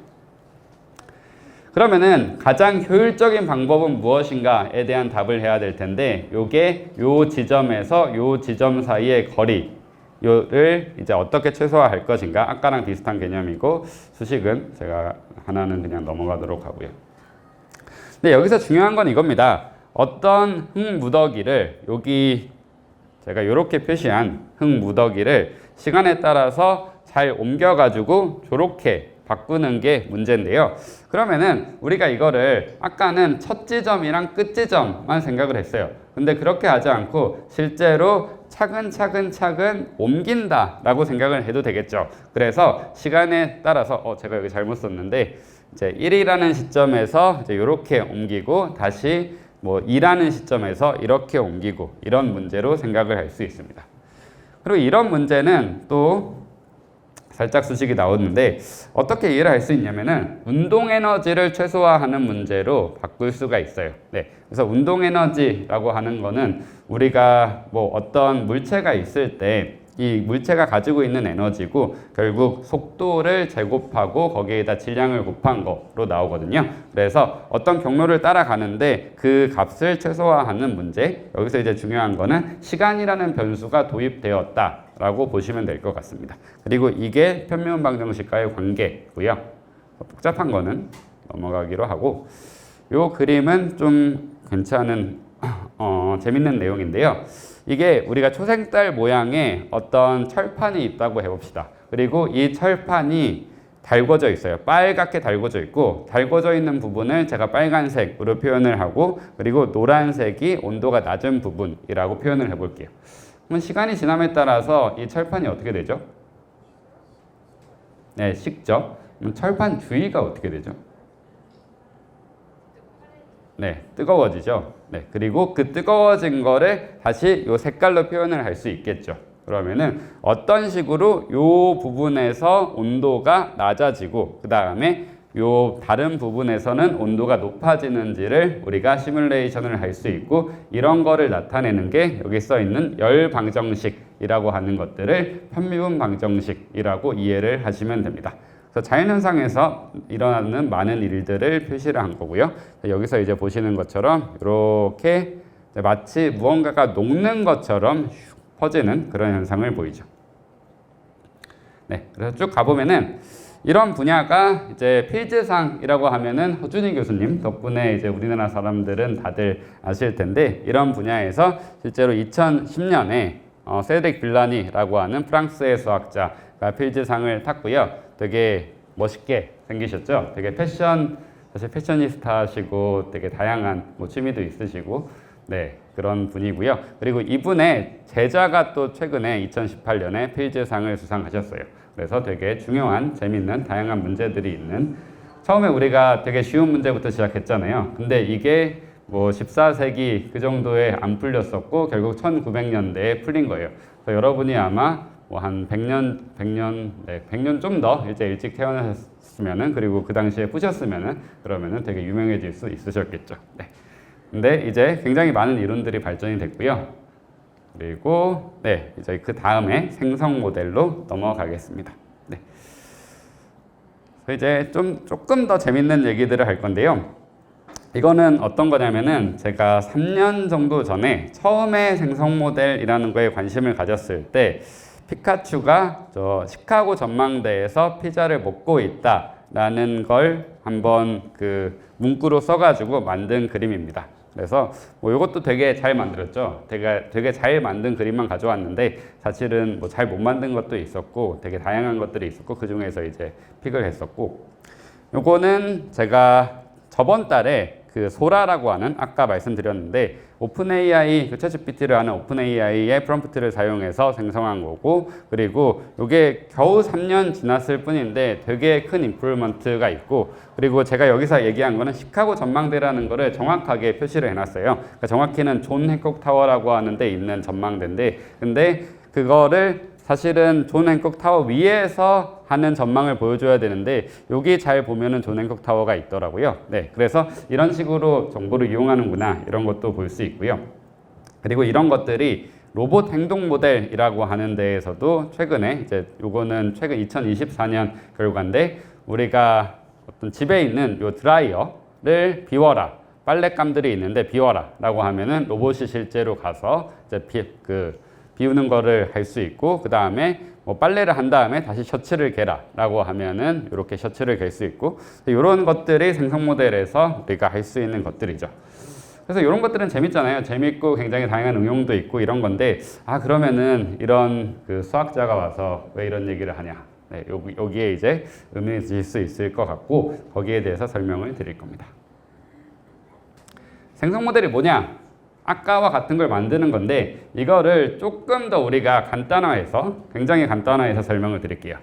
그러면은 가장 효율적인 방법은 무엇인가에 대한 답을 해야 될 텐데 요게 요 지점에서 요 지점 사이의 거리를 이제 어떻게 최소화할 것인가, 아까랑 비슷한 개념이고 수식은 제가 하나는 그냥 넘어가도록 하고요. 근데 여기서 중요한 건 이겁니다. 어떤 흙무더기를 여기 제가 이렇게 표시한 흙무더기를 시간에 따라서 잘 옮겨가지고 저렇게 바꾸는 게 문제인데요. 그러면은 우리가 이거를 아까는 첫 지점이랑 끝 지점만 생각을 했어요. 근데 그렇게 하지 않고 실제로 차근차근 옮긴다라고 생각을 해도 되겠죠. 그래서 시간에 따라서 제가 여기 잘못 썼는데 이제 1이라는 시점에서 이제 이렇게 옮기고 다시 뭐 2라는 시점에서 이렇게 옮기고 이런 문제로 생각을 할 수 있습니다. 그리고 이런 문제는 또 살짝 수식이 나오는데 어떻게 이해를 할 수 있냐면은 운동 에너지를 최소화하는 문제로 바꿀 수가 있어요. 네. 그래서 운동 에너지라고 하는 거는 우리가 뭐 어떤 물체가 있을 때 이 물체가 가지고 있는 에너지고 결국 속도를 제곱하고 거기에다 질량을 곱한 거로 나오거든요. 그래서 어떤 경로를 따라가는데 그 값을 최소화하는 문제, 여기서 이제 중요한 거는 시간이라는 변수가 도입되었다라고 보시면 될 것 같습니다. 그리고 이게 편미분 방정식과의 관계고요. 복잡한 거는 넘어가기로 하고, 요 그림은 좀 괜찮은 재밌는 내용인데요. 이게 우리가 초생달 모양의 어떤 철판이 있다고 해봅시다. 그리고 이 철판이 달궈져 있어요. 빨갛게 달궈져 있고, 달궈져 있는 부분을 제가 빨간색으로 표현을 하고, 그리고 노란색이 온도가 낮은 부분이라고 표현을 해볼게요. 그럼 시간이 지남에 따라서 이 철판이 어떻게 되죠? 네, 식죠. 그럼 철판 주위가 어떻게 되죠? 네, 뜨거워지죠. 네, 그리고 그 뜨거워진 거를 다시 요 색깔로 표현을 할 수 있겠죠. 그러면은 어떤 식으로 요 부분에서 온도가 낮아지고 그 다음에 요 다른 부분에서는 온도가 높아지는지를 우리가 시뮬레이션을 할 수 있고, 이런 거를 나타내는 게 여기 써 있는 열 방정식이라고 하는 것들을 편미분 방정식이라고 이해를 하시면 됩니다. 그래서 자연현상에서 일어나는 많은 일들을 표시를 한 거고요. 여기서 이제 보시는 것처럼 이렇게 마치 무언가가 녹는 것처럼 퍼지는 그런 현상을 보이죠. 네, 그래서 쭉 가보면은 이런 분야가 이제 필즈상이라고 하면은 허준희 교수님 덕분에 이제 우리나라 사람들은 다들 아실 텐데, 이런 분야에서 실제로 2010년에 세드릭 빌라니라고 하는 프랑스의 수학자가 필즈상을 탔고요. 되게 멋있게 생기셨죠. 되게 사실 패셔니스타시고 되게 다양한 뭐 취미도 있으시고, 네, 그런 분이고요. 그리고 이분의 제자가 또 최근에 2018년에 필즈상을 수상하셨어요. 그래서 되게 중요한, 재밌는, 다양한 문제들이 있는, 처음에 우리가 되게 쉬운 문제부터 시작했잖아요. 근데 이게 뭐 14세기 그 정도에 안 풀렸었고 결국 1900년대에 풀린 거예요. 그래서 여러분이 아마 뭐 한 100년 좀 더 이제 일찍 태어나셨으면은, 그리고 그 당시에 푸셨으면은, 그러면은 되게 유명해질 수 있으셨겠죠. 네. 근데 이제 굉장히 많은 이론들이 발전이 됐고요. 그리고 네, 이제 그 다음에 생성 모델로 넘어가겠습니다. 네. 이제 조금 더 재밌는 얘기들을 할 건데요. 이거는 어떤 거냐면은 제가 3년 정도 전에 처음에 생성 모델이라는 거에 관심을 가졌을 때 피카츄가 저 시카고 전망대에서 피자를 먹고 있다라는 걸 한번 그 문구로 써가지고 만든 그림입니다. 그래서 뭐 이것도 되게 잘 만들었죠. 되게 잘 만든 그림만 가져왔는데 사실은 뭐 잘 못 만든 것도 있었고 되게 다양한 것들이 있었고 그 중에서 이제 픽을 했었고, 요거는 제가 저번 달에 그 소라라고 하는, 아까 말씀드렸는데 오픈AI, 그 챗GPT를 하는 오픈AI의 프롬프트를 사용해서 생성한 거고, 그리고 이게 겨우 3년 지났을 뿐인데 되게 큰 임프루먼트가 있고, 그리고 제가 여기서 얘기한 거는 시카고 전망대라는 거를 정확하게 표시를 해놨어요. 그러니까 정확히는 존 행콕 타워라고 하는 데 있는 전망대인데, 근데 그거를 사실은 존 행콕 타워 위에서 하는 전망을 보여줘야 되는데 여기 잘 보면은 존 행콕 타워가 있더라고요. 네, 그래서 이런 식으로 정보를 이용하는구나, 이런 것도 볼 수 있고요. 그리고 이런 것들이 로봇 행동 모델이라고 하는 데에서도 최근에 이제 요거는 최근 2024년 결과인데, 우리가 어떤 집에 있는 요 드라이어를 비워라, 빨랫감들이 있는데 비워라라고 하면은 로봇이 실제로 가서 이제 비우는 거를 할 수 있고, 그 다음에 뭐 빨래를 한 다음에 다시 셔츠를 개라라고 하면은 이렇게 셔츠를 갤 수 있고, 이런 것들이 생성 모델에서 우리가 할 수 있는 것들이죠. 그래서 이런 것들은 재밌잖아요. 재밌고 굉장히 다양한 응용도 있고 이런 건데, 그러면은 이런 그 수학자가 와서 왜 이런 얘기를 하냐? 네, 여기에 이제 의미해질 수 있을 것 같고 거기에 대해서 설명을 드릴 겁니다. 생성 모델이 뭐냐? 아까와 같은 걸 만드는 건데 이거를 조금 더 우리가 간단화해서, 굉장히 간단화해서 설명을 드릴게요.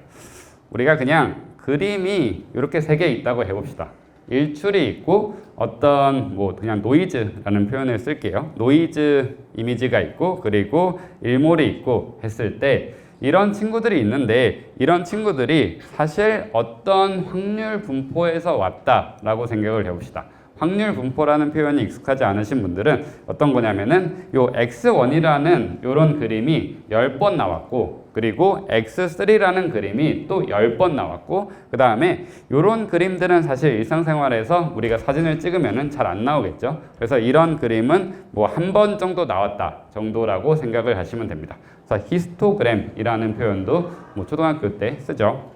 우리가 그냥 그림이 이렇게 3개 있다고 해봅시다. 일출이 있고 어떤 뭐 그냥 노이즈라는 표현을 쓸게요. 노이즈 이미지가 있고 그리고 일몰이 있고 했을 때 이런 친구들이 있는데, 이런 친구들이 사실 어떤 확률 분포에서 왔다라고 생각을 해봅시다. 확률 분포라는 표현이 익숙하지 않으신 분들은 어떤 거냐면은 요 X1이라는 요런 그림이 10번 나왔고, 그리고 X3라는 그림이 또 10번 나왔고, 그 다음에 요런 그림들은 사실 일상생활에서 우리가 사진을 찍으면은 잘 안 나오겠죠. 그래서 이런 그림은 뭐 한 번 정도 나왔다 정도라고 생각을 하시면 됩니다. 그래서 히스토그램이라는 표현도 뭐 초등학교 때 쓰죠.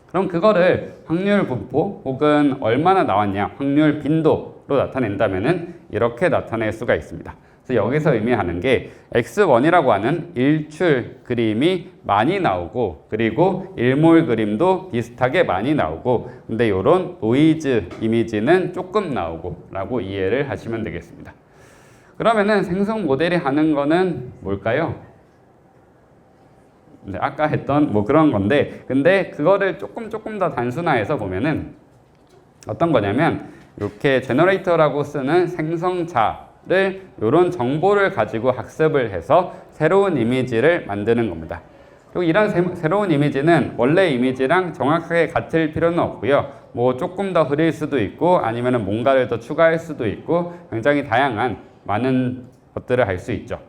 그럼 그거를 확률 분포 혹은 얼마나 나왔냐, 확률 빈도로 나타낸다면은 이렇게 나타낼 수가 있습니다. 그래서 여기서 의미하는 게 X1이라고 하는 일출 그림이 많이 나오고, 그리고 일몰 그림도 비슷하게 많이 나오고, 근데 이런 노이즈 이미지는 조금 나오고 라고 이해를 하시면 되겠습니다. 그러면은 생성 모델이 하는 거는 뭘까요? 네, 아까 했던 뭐 그런 건데, 근데 그거를 조금 더 단순화해서 보면은 어떤 거냐면, 이렇게 제너레이터라고 쓰는 생성자 이런 정보를 가지고 학습을 해서 새로운 이미지를 만드는 겁니다. 그리고 이런 새로운 이미지는 원래 이미지랑 정확하게 같을 필요는 없고요. 뭐 조금 더 흐릴 수도 있고 아니면 뭔가를 더 추가할 수도 있고 굉장히 다양한 많은 것들을 할 수 있죠.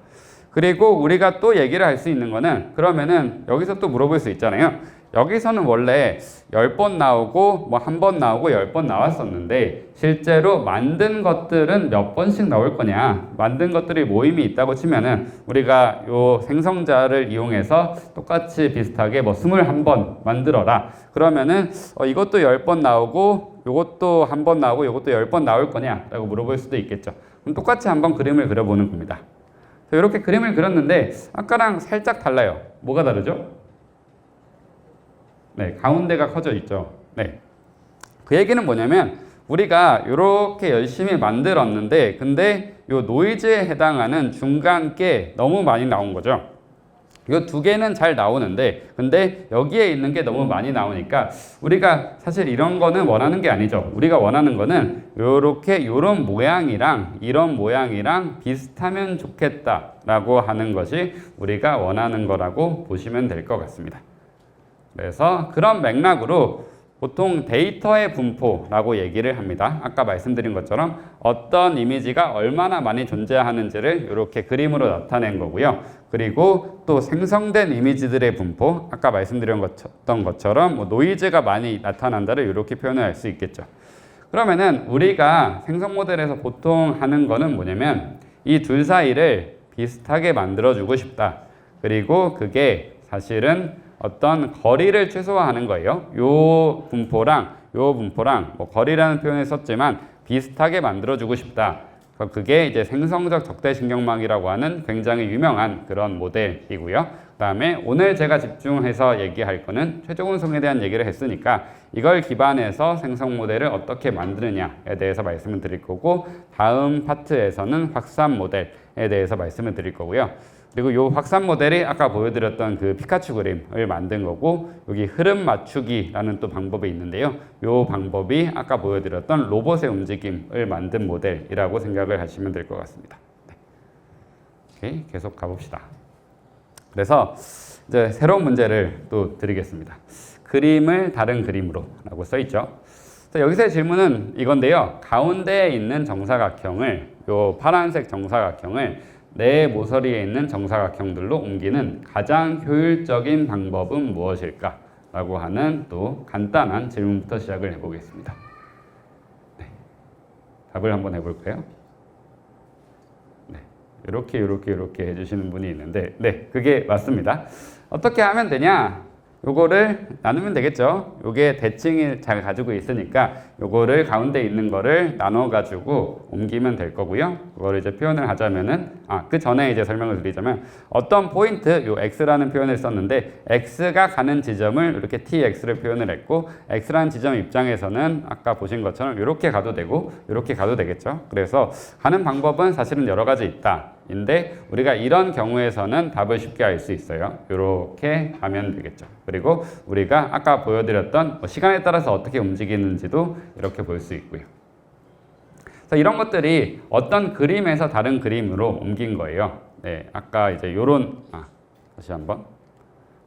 그리고 우리가 또 얘기를 할 수 있는 거는 그러면은 여기서 또 물어볼 수 있잖아요. 여기서는 원래 10번 나오고 뭐 한 번 나오고 10번 나왔었는데 실제로 만든 것들은 몇 번씩 나올 거냐? 만든 것들이 모임이 있다고 치면은 우리가 요 생성자를 이용해서 똑같이 비슷하게 뭐 21번 만들어라. 그러면은 이것도 10번 나오고 요것도 한 번 나오고 요것도 10번 나올 거냐라고 물어볼 수도 있겠죠. 그럼 똑같이 한번 그림을 그려보는 겁니다. 이렇게 그림을 그렸는데 아까랑 살짝 달라요. 뭐가 다르죠? 네, 가운데가 커져 있죠. 네. 그 얘기는 뭐냐면 우리가 이렇게 열심히 만들었는데 근데 요 노이즈에 해당하는 중간 게 너무 많이 나온 거죠. 요 두 개는 잘 나오는데 근데 여기에 있는 게 너무 많이 나오니까 우리가 사실 이런 거는 원하는 게 아니죠. 우리가 원하는 거는 요렇게 요런 모양이랑 이런 모양이랑 비슷하면 좋겠다라고 하는 것이 우리가 원하는 거라고 보시면 될 것 같습니다. 그래서 그런 맥락으로 보통 데이터의 분포라고 얘기를 합니다. 아까 말씀드린 것처럼 어떤 이미지가 얼마나 많이 존재하는지를 이렇게 그림으로 나타낸 거고요. 그리고 또 생성된 이미지들의 분포, 아까 말씀드렸던 것처럼 뭐 노이즈가 많이 나타난다를 이렇게 표현을 할 수 있겠죠. 그러면은 우리가 생성 모델에서 보통 하는 거는 뭐냐면 이 둘 사이를 비슷하게 만들어주고 싶다. 그리고 그게 사실은 어떤 거리를 최소화하는 거예요. 요 분포랑 뭐 거리라는 표현을 썼지만 비슷하게 만들어주고 싶다. 그게 이제 생성적 적대신경망이라고 하는 굉장히 유명한 그런 모델이고요. 그 다음에 오늘 제가 집중해서 얘기할 거는 최종운송에 대한 얘기를 했으니까 이걸 기반해서 생성 모델을 어떻게 만드느냐에 대해서 말씀을 드릴 거고 다음 파트에서는 확산 모델에 대해서 말씀을 드릴 거고요. 그리고 이 확산 모델이 아까 보여드렸던 그 피카츄 그림을 만든 거고 여기 흐름 맞추기라는 또 방법이 있는데요. 이 방법이 아까 보여드렸던 로봇의 움직임을 만든 모델이라고 생각을 하시면 될 것 같습니다. 네. 오케이, 계속 가봅시다. 그래서 이제 새로운 문제를 또 드리겠습니다. 그림을 다른 그림으로 라고 써있죠. 여기서의 질문은 이건데요. 가운데에 있는 정사각형을 요 파란색 정사각형을 내 모서리에 있는 정사각형들로 옮기는 가장 효율적인 방법은 무엇일까? 라고 하는 또 간단한 질문부터 시작을 해보겠습니다. 네. 답을 한번 해볼까요? 네. 이렇게 해주시는 분이 있는데 네, 그게 맞습니다. 어떻게 하면 되냐? 요거를 나누면 되겠죠. 요게 대칭을 잘 가지고 있으니까 요거를 가운데 있는 거를 나눠 가지고 옮기면 될 거고요. 그거를 이제 표현을 하자면은 그 전에 이제 설명을 드리자면 어떤 포인트 요 x라는 표현을 썼는데 x가 가는 지점을 이렇게 tx를 표현을 했고 x라는 지점 입장에서는 아까 보신 것처럼 이렇게 가도 되고 이렇게 가도 되겠죠. 그래서 가는 방법은 사실은 여러 가지 있다. 인데 우리가 이런 경우에서는 답을 쉽게 알 수 있어요. 이렇게 가면 되겠죠. 그리고 우리가 아까 보여드렸던 시간에 따라서 어떻게 움직이는지도 이렇게 볼 수 있고요. 그래서 이런 것들이 어떤 그림에서 다른 그림으로 옮긴 거예요. 네, 아까 이제 요런 다시 한번.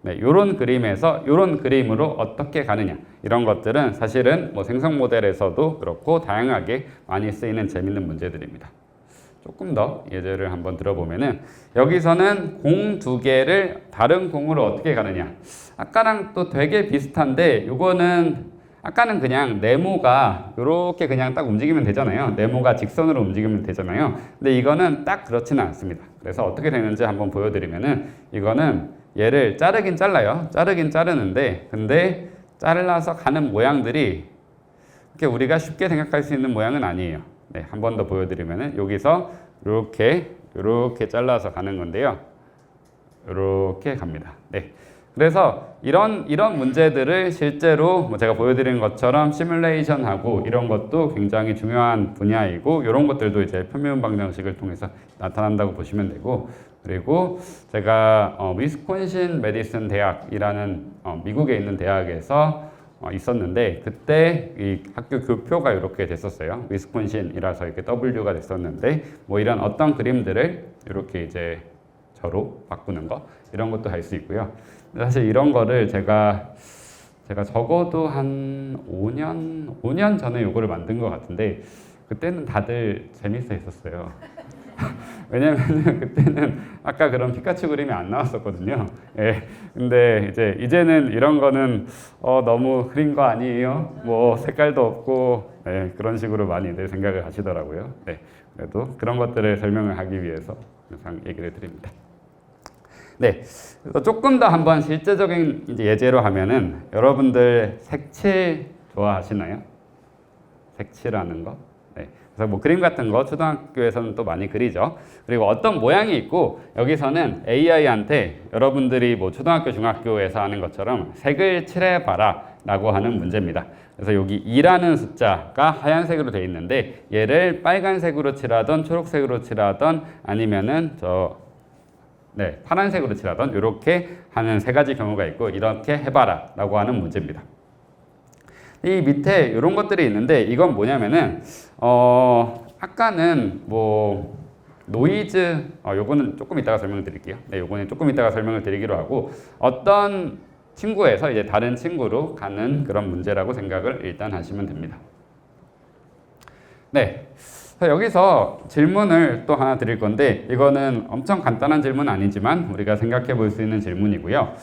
네, 요런 그림에서 요런 그림으로 어떻게 가느냐 이런 것들은 사실은 뭐 생성 모델에서도 그렇고 다양하게 많이 쓰이는 재밌는 문제들입니다. 조금 더 예제를 한번 들어보면은 여기서는 공 두 개를 다른 공으로 어떻게 가느냐. 아까랑 또 되게 비슷한데 요거는 아까는 그냥 네모가 이렇게 그냥 딱 움직이면 되잖아요. 네모가 직선으로 움직이면 되잖아요. 근데 이거는 딱 그렇지는 않습니다. 그래서 어떻게 되는지 한번 보여드리면은 이거는 얘를 자르긴 잘라요. 자르긴 자르는데 근데 잘라서 가는 모양들이 이렇게 우리가 쉽게 생각할 수 있는 모양은 아니에요. 네, 한 번 더 보여드리면은 여기서 이렇게 잘라서 가는 건데요. 이렇게 갑니다. 네. 그래서 이런 문제들을 실제로 뭐 제가 보여드린 것처럼 시뮬레이션하고 이런 것도 굉장히 중요한 분야이고 이런 것들도 이제 표면 방정식을 통해서 나타난다고 보시면 되고 그리고 제가 위스콘신 메디슨 대학이라는 미국에 있는 대학에서 있었는데 그때 이 학교 교표가 이렇게 됐었어요. 위스콘신이라서 이렇게 W가 됐었는데 뭐 이런 어떤 그림들을 이렇게 이제 저로 바꾸는 거 이런 것도 할 수 있고요. 사실 이런 거를 제가 적어도 한 5년 전에 이거를 만든 것 같은데 그때는 다들 재밌어 했었어요. 왜냐면은 그때는 아까 그런 피카츄 그림이 안 나왔었거든요. 예. 근데 이제는 이런 거는 너무 흐린 거 아니에요? 뭐 색깔도 없고 그런 식으로 많이들 생각을 하시더라고요. 네. 그래도 그런 것들을 설명을 하기 위해서 항상 얘기를 드립니다. 네. 그래서 조금 더 한번 실제적인 예제로 하면은 여러분들 색칠 좋아하시나요? 색칠하는 거? 네. 그래서 뭐 그림 같은 거 초등학교에서는 또 많이 그리죠. 그리고 어떤 모양이 있고 여기서는 AI한테 여러분들이 뭐 초등학교, 중학교에서 하는 것처럼 색을 칠해봐라 라고 하는 문제입니다. 그래서 여기 2라는 숫자가 하얀색으로 되어 있는데 얘를 빨간색으로 칠하던 초록색으로 칠하던 아니면은 파란색으로 칠하던 이렇게 하는 세 가지 경우가 있고 이렇게 해봐라 라고 하는 문제입니다. 이 밑에 이런 것들이 있는데 이건 뭐냐면은 아까는 뭐 노이즈 요거는 조금 이따가 설명을 드릴게요. 네, 요거는 조금 이따가 설명을 드리기로 하고 어떤 친구에서 이제 다른 친구로 가는 그런 문제라고 생각을 일단 하시면 됩니다. 네. 여기서 질문을 또 하나 드릴 건데 이거는 엄청 간단한 질문 아니지만 우리가 생각해 볼 수 있는 질문이고요.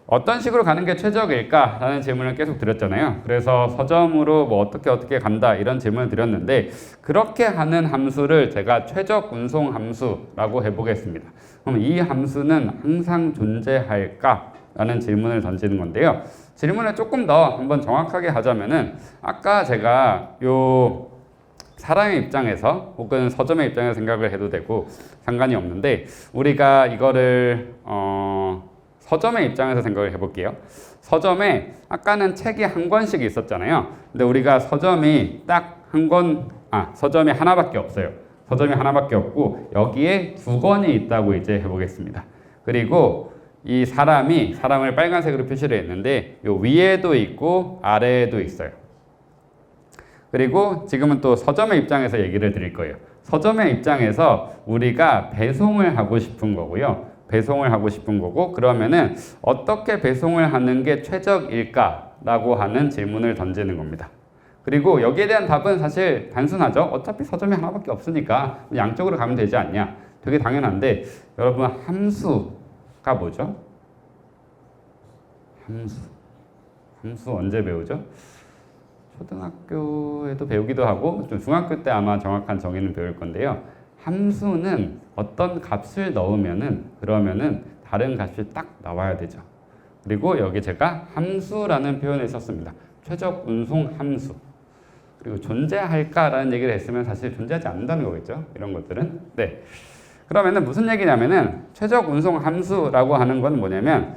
어떤 식으로 가는 게 최적일까? 라는 질문을 계속 드렸잖아요. 그래서 서점으로 뭐 어떻게 간다 이런 질문을 드렸는데 그렇게 하는 함수를 제가 최적 운송 함수라고 해보겠습니다. 그럼 이 함수는 항상 존재할까? 라는 질문을 던지는 건데요. 질문을 조금 더 한번 정확하게 하자면은 아까 제가 사람의 입장에서 혹은 서점의 입장에서 생각을 해도 되고 상관이 없는데 우리가 이거를 서점의 입장에서 생각을 해볼게요. 서점에 아까는 책이 한 권씩 있었잖아요. 근데 우리가 서점이 딱 서점이 하나밖에 없어요. 서점이 하나밖에 없고 여기에 2권이 있다고 이제 해보겠습니다. 그리고 이 사람을 빨간색으로 표시를 했는데 요 위에도 있고 아래에도 있어요. 그리고 지금은 또 서점의 입장에서 얘기를 드릴 거예요. 서점의 입장에서 우리가 배송을 하고 싶은 거고요. 배송을 하고 싶은 거고 그러면은 어떻게 배송을 하는 게 최적일까라고 하는 질문을 던지는 겁니다. 그리고 여기에 대한 답은 사실 단순하죠. 어차피 서점이 하나밖에 없으니까 양쪽으로 가면 되지 않냐. 되게 당연한데 여러분 함수가 뭐죠? 함수 언제 배우죠? 초등학교에도 배우기도 하고 좀 중학교 때 아마 정확한 정의는 배울 건데요. 함수는 어떤 값을 넣으면은 그러면은 다른 값이 딱 나와야 되죠. 그리고 여기 제가 함수라는 표현을 썼습니다. 최적 운송 함수. 그리고 존재할까라는 얘기를 했으면 사실 존재하지 않는다는 거겠죠. 이런 것들은. 네. 그러면은 무슨 얘기냐면은 최적 운송 함수라고 하는 건 뭐냐면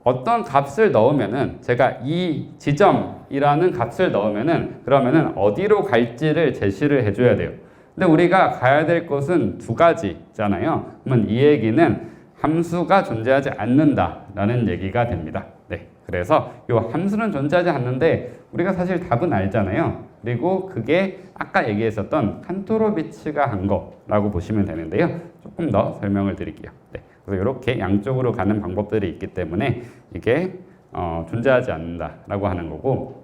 어떤 값을 넣으면은 제가 이 지점이라는 값을 넣으면은 그러면은 어디로 갈지를 제시를 해줘야 돼요. 근데 우리가 가야 될 곳은 2가지잖아요. 그러면 이 얘기는 함수가 존재하지 않는다라는 얘기가 됩니다. 네. 그래서 이 함수는 존재하지 않는데 우리가 사실 답은 알잖아요. 그리고 그게 아까 얘기했었던 칸토로비츠가 한 거라고 보시면 되는데요. 조금 더 설명을 드릴게요. 네. 그래서 이렇게 양쪽으로 가는 방법들이 있기 때문에 이게 존재하지 않는다라고 하는 거고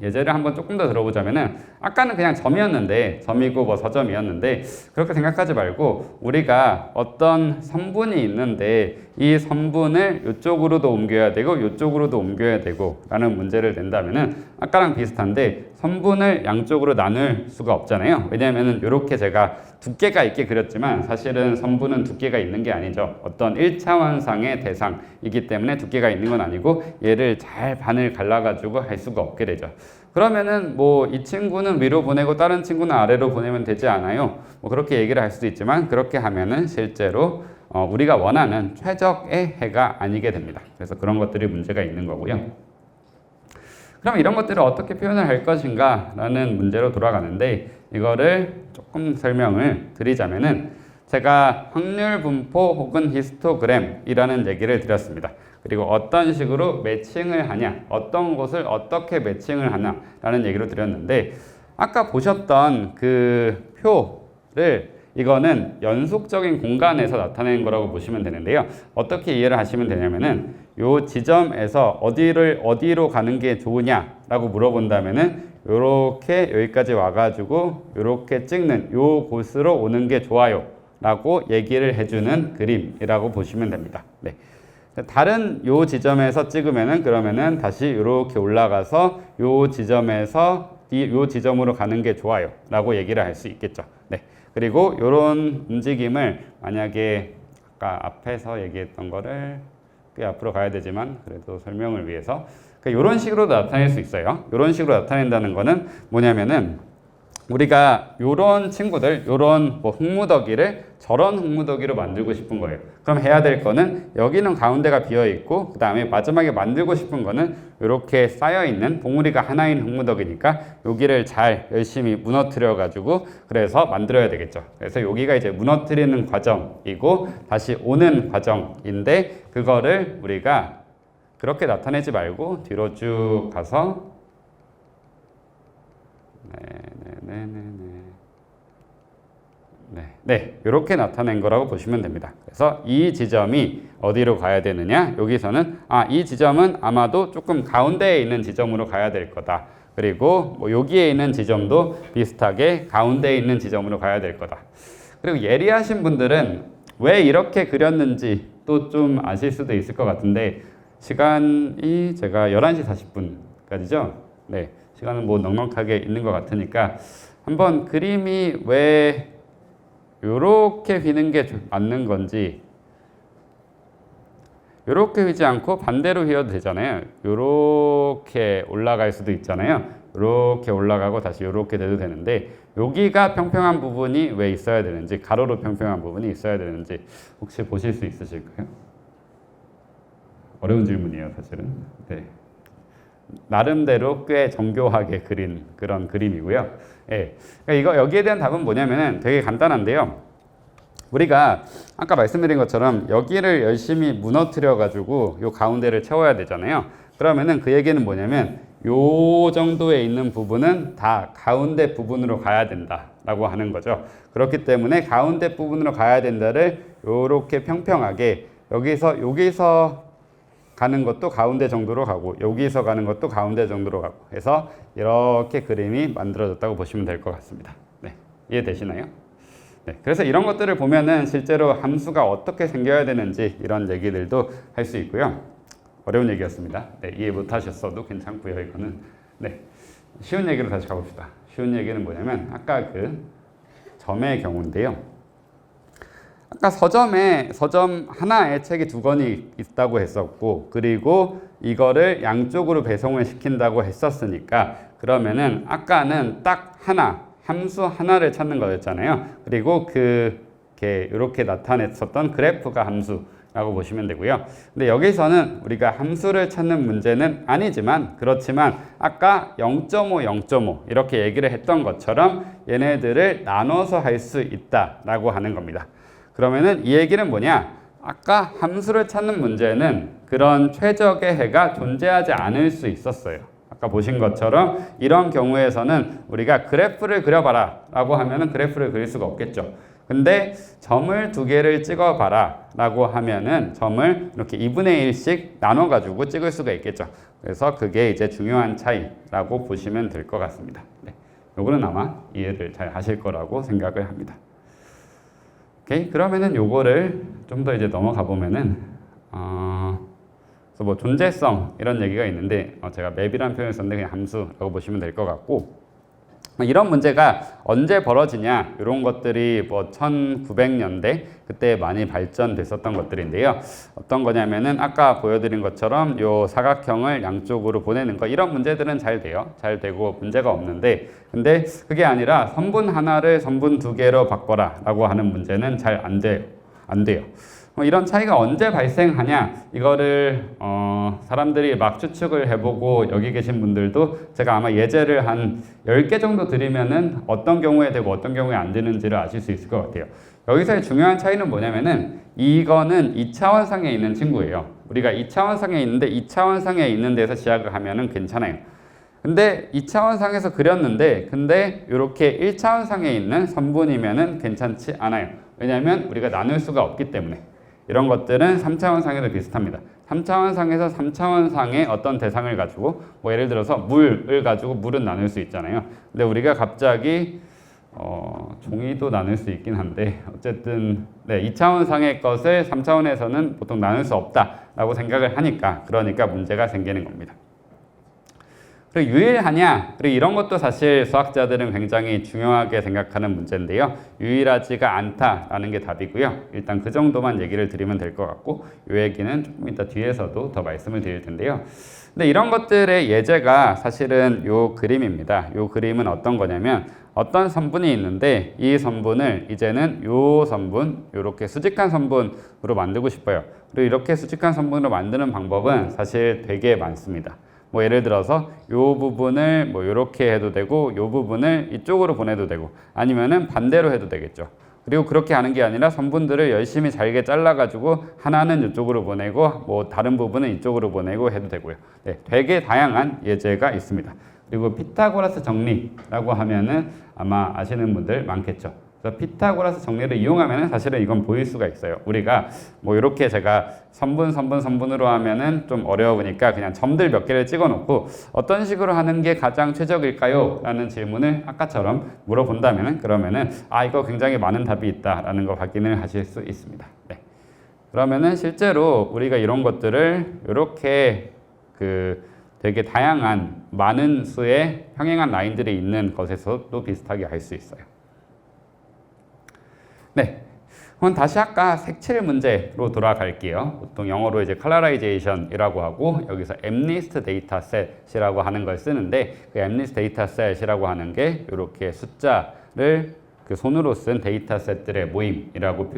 예제를 한번 조금 더 들어보자면은 아까는 그냥 점이었는데 점이고 뭐 서점이었는데 그렇게 생각하지 말고 우리가 어떤 선분이 있는데 이 선분을 이쪽으로도 옮겨야 되고 이쪽으로도 옮겨야 되고 라는 문제를 낸다면은 아까랑 비슷한데 선분을 양쪽으로 나눌 수가 없잖아요. 왜냐하면은 이렇게 제가 두께가 있게 그렸지만 사실은 선분은 두께가 있는 게 아니죠. 어떤 1차원상의 대상이기 때문에 두께가 있는 건 아니고 얘를 잘 반을 갈라가지고 할 수가 없게 되죠. 그러면은 뭐 이 친구는 위로 보내고 다른 친구는 아래로 보내면 되지 않아요? 뭐 그렇게 얘기를 할 수도 있지만 그렇게 하면은 실제로 우리가 원하는 최적의 해가 아니게 됩니다. 그래서 그런 것들이 문제가 있는 거고요. 그럼 이런 것들을 어떻게 표현을 할 것인가 라는 문제로 돌아가는데 이거를 조금 설명을 드리자면은 제가 확률 분포 혹은 히스토그램이라는 얘기를 드렸습니다. 그리고 어떤 식으로 매칭을 하냐, 어떤 것을 어떻게 매칭을 하냐라는 얘기를 드렸는데 아까 보셨던 그 표를 이거는 연속적인 공간에서 나타내는 거라고 보시면 되는데요. 어떻게 이해를 하시면 되냐면은 요 지점에서 어디로 가는 게 좋으냐라고 물어본다면은 요렇게 여기까지 와가지고 요렇게 찍는 요 곳으로 오는 게 좋아요 라고 얘기를 해주는 그림이라고 보시면 됩니다. 네. 다른 요 지점에서 찍으면은 그러면은 다시 요렇게 올라가서 요 지점에서 요 지점으로 가는 게 좋아요 라고 얘기를 할 수 있겠죠. 네. 그리고 요런 움직임을 만약에 아까 앞에서 얘기했던 거를 꽤 앞으로 가야 되지만 그래도 설명을 위해서 이런 식으로 나타낼 수 있어요. 이런 식으로 나타낸다는 거는 뭐냐면은 우리가 요런 친구들, 요런 뭐 흙무더기를 저런 흙무더기로 만들고 싶은 거예요. 그럼 해야 될 거는 여기는 가운데가 비어 있고 그 다음에 마지막에 만들고 싶은 거는 이렇게 쌓여 있는 봉우리가 하나인 흙무더기니까 여기를 잘 열심히 무너뜨려 가지고 그래서 만들어야 되겠죠. 그래서 여기가 이제 무너뜨리는 과정이고 다시 오는 과정인데 그거를 우리가 그렇게 나타내지 말고 뒤로 쭉 가서 네, 이렇게 나타낸 거라고 보시면 됩니다. 그래서 이 지점이 어디로 가야 되느냐? 여기서는 이 지점은 아마도 조금 가운데에 있는 지점으로 가야 될 거다. 그리고 뭐 여기에 있는 지점도 비슷하게 가운데에 있는 지점으로 가야 될 거다. 그리고 예리하신 분들은 왜 이렇게 그렸는지 또 좀 아실 수도 있을 것 같은데 시간이 제가 11시 40분까지죠. 네, 시간은 뭐 넉넉하게 있는 것 같으니까 한번 그림이 왜 요렇게 휘는 게 맞는 건지 요렇게 휘지 않고 반대로 휘어도 되잖아요. 요렇게 올라갈 수도 있잖아요. 요렇게 올라가고 다시 요렇게 돼도 되는데 여기가 평평한 부분이 왜 있어야 되는지 가로로 평평한 부분이 있어야 되는지 혹시 보실 수 있으실까요? 어려운 질문이에요 사실은. 네. 나름대로 꽤 정교하게 그린 그런 그림이고요. 예. 그러니까 여기에 대한 답은 뭐냐면은 되게 간단한데요. 우리가 아까 말씀드린 것처럼 여기를 열심히 무너뜨려 가지고 요 가운데를 채워야 되잖아요. 그러면은 그 얘기는 뭐냐면 요 정도에 있는 부분은 다 가운데 부분으로 가야 된다라고 하는 거죠. 그렇기 때문에 가운데 부분으로 가야 된다를 요렇게 평평하게 여기서 가는 것도 가운데 정도로 가고 여기서 가는 것도 가운데 정도로 가고 해서 이렇게 그림이 만들어졌다고 보시면 될 것 같습니다. 네, 이해되시나요? 네, 그래서 이런 것들을 보면은 실제로 함수가 어떻게 생겨야 되는지 이런 얘기들도 할 수 있고요. 어려운 얘기였습니다. 네, 이해 못하셨어도 괜찮고요. 이거는 네, 쉬운 얘기로 다시 가봅시다. 쉬운 얘기는 뭐냐면 아까 그 점의 경우인데요. 아까 서점 하나에 책이 2권이 있다고 했었고 그리고 이거를 양쪽으로 배송을 시킨다고 했었으니까 그러면은 아까는 딱 함수 하나를 찾는 거였잖아요. 그리고 이렇게 나타냈었던 그래프가 함수라고 보시면 되고요. 근데 여기서는 우리가 함수를 찾는 문제는 아니지만 그렇지만 아까 0.5, 0.5 이렇게 얘기를 했던 것처럼 얘네들을 나눠서 할 수 있다라고 하는 겁니다. 그러면은 이 얘기는 뭐냐? 아까 함수를 찾는 문제는 그런 최적의 해가 존재하지 않을 수 있었어요. 아까 보신 것처럼 이런 경우에서는 우리가 그래프를 그려봐라 라고 하면은 그래프를 그릴 수가 없겠죠. 근데 점을 2개를 찍어봐라 라고 하면은 점을 이렇게 2분의 1씩 나눠가지고 찍을 수가 있겠죠. 그래서 그게 이제 중요한 차이라고 보시면 될 것 같습니다. 네. 요거는 아마 이해를 잘 하실 거라고 생각을 합니다. 오케이? 그러면은 요거를 좀 더 이제 넘어가 보면은 그래서 뭐 존재성 이런 얘기가 있는데 제가 맵이라는 표현을 썼는데 그냥 함수라고 보시면 될 것 같고 이런 문제가 언제 벌어지냐 이런 것들이 뭐 1900년대 그때 많이 발전됐었던 것들인데요. 어떤 거냐면은 아까 보여드린 것처럼 요 사각형을 양쪽으로 보내는 거 이런 문제들은 잘 돼요. 잘 되고 문제가 없는데 근데 그게 아니라 선분 하나를 선분 2개로 바꿔라 라고 하는 문제는 잘 안 돼요. 이런 차이가 언제 발생하냐 이거를 사람들이 막 추측을 해보고 여기 계신 분들도 제가 아마 예제를 한 10개 정도 드리면은 어떤 경우에 되고 어떤 경우에 안 되는지를 아실 수 있을 것 같아요. 여기서의 중요한 차이는 뭐냐면은 이거는 2차원상에 있는 친구예요. 우리가 2차원상에 있는데 2차원상에 있는 데서 시작을 하면은 괜찮아요. 근데 2차원상에서 그렸는데 근데 이렇게 1차원상에 있는 선분이면은 괜찮지 않아요. 왜냐하면 우리가 나눌 수가 없기 때문에. 이런 것들은 3차원상에도 비슷합니다. 3차원상에서 3차원상의 어떤 대상을 가지고 뭐 예를 들어서 물을 가지고 물은 나눌 수 있잖아요. 근데 우리가 갑자기 종이도 나눌 수 있긴 한데 어쨌든 네, 2차원상의 것을 3차원에서는 보통 나눌 수 없다라고 생각을 하니까 그러니까 문제가 생기는 겁니다. 그리고 유일하냐? 그리고 이런 것도 사실 수학자들은 굉장히 중요하게 생각하는 문제인데요. 유일하지가 않다라는 게 답이고요. 일단 그 정도만 얘기를 드리면 될 것 같고 이 얘기는 조금 이따 뒤에서도 더 말씀을 드릴 텐데요. 근데 이런 것들의 예제가 사실은 요 그림입니다. 요 그림은 어떤 거냐면 어떤 선분이 있는데 이 선분을 이제는 요 선분, 요렇게 수직한 선분으로 만들고 싶어요. 그리고 이렇게 수직한 선분으로 만드는 방법은 사실 되게 많습니다. 뭐 예를 들어서 요 부분을 뭐 이렇게 해도 되고 요 부분을 이쪽으로 보내도 되고 아니면은 반대로 해도 되겠죠. 그리고 그렇게 하는 게 아니라 선분들을 열심히 잘게 잘라 가지고 하나는 이쪽으로 보내고 뭐 다른 부분은 이쪽으로 보내고 해도 되고요. 네, 되게 다양한 예제가 있습니다. 그리고 피타고라스 정리라고 하면은 아마 아시는 분들 많겠죠. 그래서 피타고라스 정리를 이용하면은 사실은 이건 보일 수가 있어요. 우리가 뭐 이렇게 제가 선분으로 하면은 좀 어려우니까 그냥 점들 몇 개를 찍어 놓고 어떤 식으로 하는 게 가장 최적일까요? 라는 질문을 아까처럼 물어본다면은 그러면은 이거 굉장히 많은 답이 있다라는 걸 확인을 하실 수 있습니다. 네. 그러면은 실제로 우리가 이런 것들을 이렇게 되게 다양한 많은 수의 평행한 라인들이 있는 것에서도 비슷하게 할 수 있어요. 네, 그럼 다시 아까 색칠 문제로 돌아갈게요. 보통 영어로 이제 컬러라이제이션이라고 하고 여기서 MNIST 데이터셋이라고 하는 걸 쓰는데 그 MNIST 데이터셋이라고 하는 게 이렇게 숫자를 손으로 쓴 데이터셋들의 모임이라고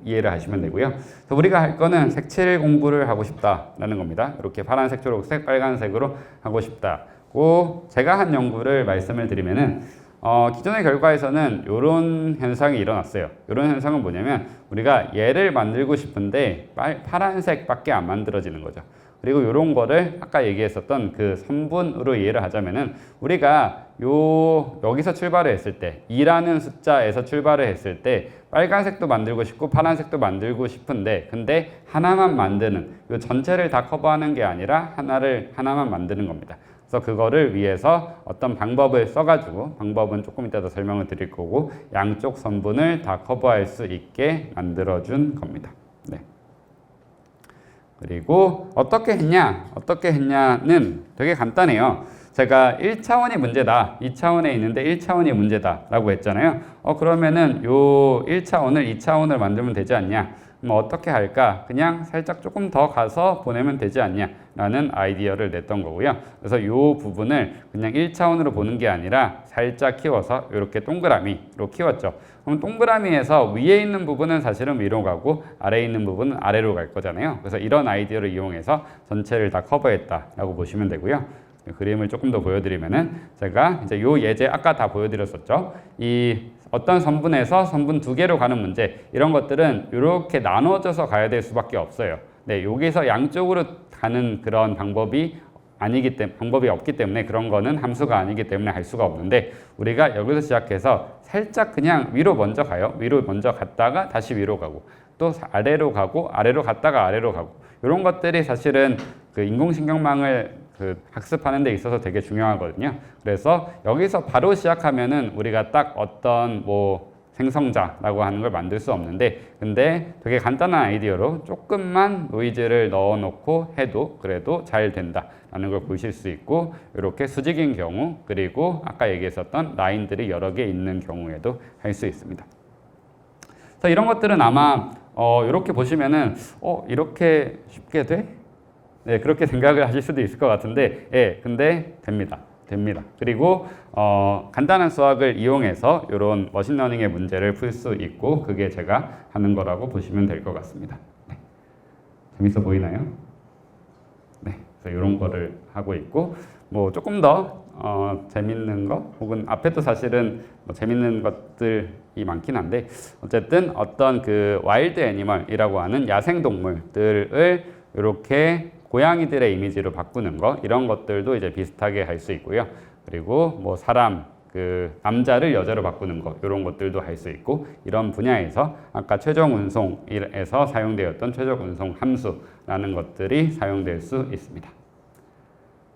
이해를 하시면 되고요. 그래서 우리가 할 거는 색칠 공부를 하고 싶다라는 겁니다. 이렇게 파란색, 초록색, 빨간색으로 하고 싶다고 제가 한 연구를 말씀을 드리면은 기존의 결과에서는 이런 현상이 일어났어요. 이런 현상은 뭐냐면 우리가 얘를 만들고 싶은데 파란색밖에 안 만들어지는 거죠. 그리고 이런 거를 아까 얘기했었던 그 선분으로 이해를 하자면은 우리가 여기서 출발을 했을 때 2라는 숫자에서 출발을 했을 때 빨간색도 만들고 싶고 파란색도 만들고 싶은데 근데 하나만 만드는 이 전체를 다 커버하는 게 아니라 하나만 만드는 겁니다. 그래서 그거를 위해서 어떤 방법을 써가지고 방법은 조금 이따 더 설명을 드릴 거고 양쪽 선분을 다 커버할 수 있게 만들어준 겁니다. 네. 그리고 어떻게 했냐는 되게 간단해요. 제가 1차원이 문제다, 2차원에 있는데 1차원이 문제다 라고 했잖아요. 그러면은 요 1차원을 2차원을 만들면 되지 않냐? 어떻게 할까? 그냥 살짝 조금 더 가서 보내면 되지 않냐? 라는 아이디어를 냈던 거고요. 그래서 이 부분을 그냥 1차원으로 보는 게 아니라 살짝 키워서 이렇게 동그라미로 키웠죠. 그럼 동그라미에서 위에 있는 부분은 사실은 위로 가고 아래에 있는 부분은 아래로 갈 거잖아요. 그래서 이런 아이디어를 이용해서 전체를 다 커버했다라고 보시면 되고요. 그림을 조금 더 보여드리면은 제가 이제 요 예제 아까 다 보여드렸었죠. 이 어떤 선분에서 선분 두 개로 가는 문제 이런 것들은 이렇게 나눠져서 가야 될 수밖에 없어요. 네, 여기서 양쪽으로 가는 그런 방법이 없기 때문에 그런 거는 함수가 아니기 때문에 할 수가 없는데 우리가 여기서 시작해서 살짝 그냥 위로 먼저 가요. 위로 먼저 갔다가 다시 위로 가고 또 아래로 가고 아래로 갔다가 아래로 가고 이런 것들이 사실은 그 인공신경망을 학습하는 데 있어서 되게 중요하거든요. 그래서 여기서 바로 시작하면은 우리가 딱 어떤 생성자라고 하는 걸 만들 수 없는데 근데 되게 간단한 아이디어로 조금만 노이즈를 넣어놓고 해도 그래도 잘 된다라는 걸 보실 수 있고 이렇게 수직인 경우 그리고 아까 얘기했었던 라인들이 여러 개 있는 경우에도 할 수 있습니다. 그래서 이런 것들은 아마 이렇게 보시면은 이렇게 쉽게 돼? 네, 그렇게 생각을 하실 수도 있을 것 같은데 예, 근데 됩니다. 그리고 간단한 수학을 이용해서 이런 머신러닝의 문제를 풀 수 있고 그게 제가 하는 거라고 보시면 될 것 같습니다. 네. 재밌어 보이나요? 네, 그래서 이런 거를 하고 있고 조금 더 재밌는 거 혹은 앞에도 사실은 재밌는 것들이 많긴 한데 어쨌든 어떤 그 와일드 애니멀이라고 하는 야생 동물들을 이렇게 고양이들의 이미지로 바꾸는 거 이런 것들도 이제 비슷하게 할 수 있고요. 그리고 뭐 사람 그 남자를 여자로 바꾸는 거 이런 것들도 할 수 있고 이런 분야에서 아까 최종 운송에서 사용되었던 최종 운송 함수라는 것들이 사용될 수 있습니다.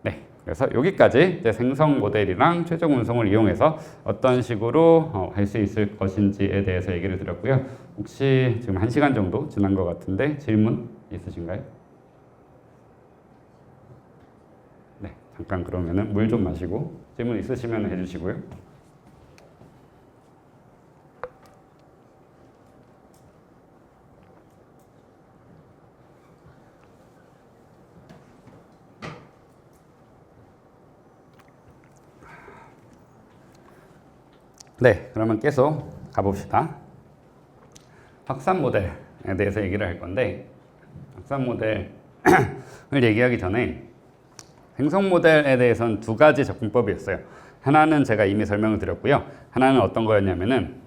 네, 그래서 여기까지 이제 생성 모델이랑 최종 운송을 이용해서 어떤 식으로 할 수 있을 것인지에 대해서 얘기를 드렸고요. 혹시 지금 1시간 정도 지난 것 같은데 질문 있으신가요? 네, 잠깐 그러면은 물 좀 마시고 질문 있으시면 해주시고요. 네, 그러면 계속 가봅시다. 확산 모델에 대해서 얘기를 할 건데 확산 모델을 얘기하기 전에 생성 모델에 대해서는 두 가지 접근법이 있어요. 하나는 제가 이미 설명을 드렸고요. 하나는 어떤 거였냐면은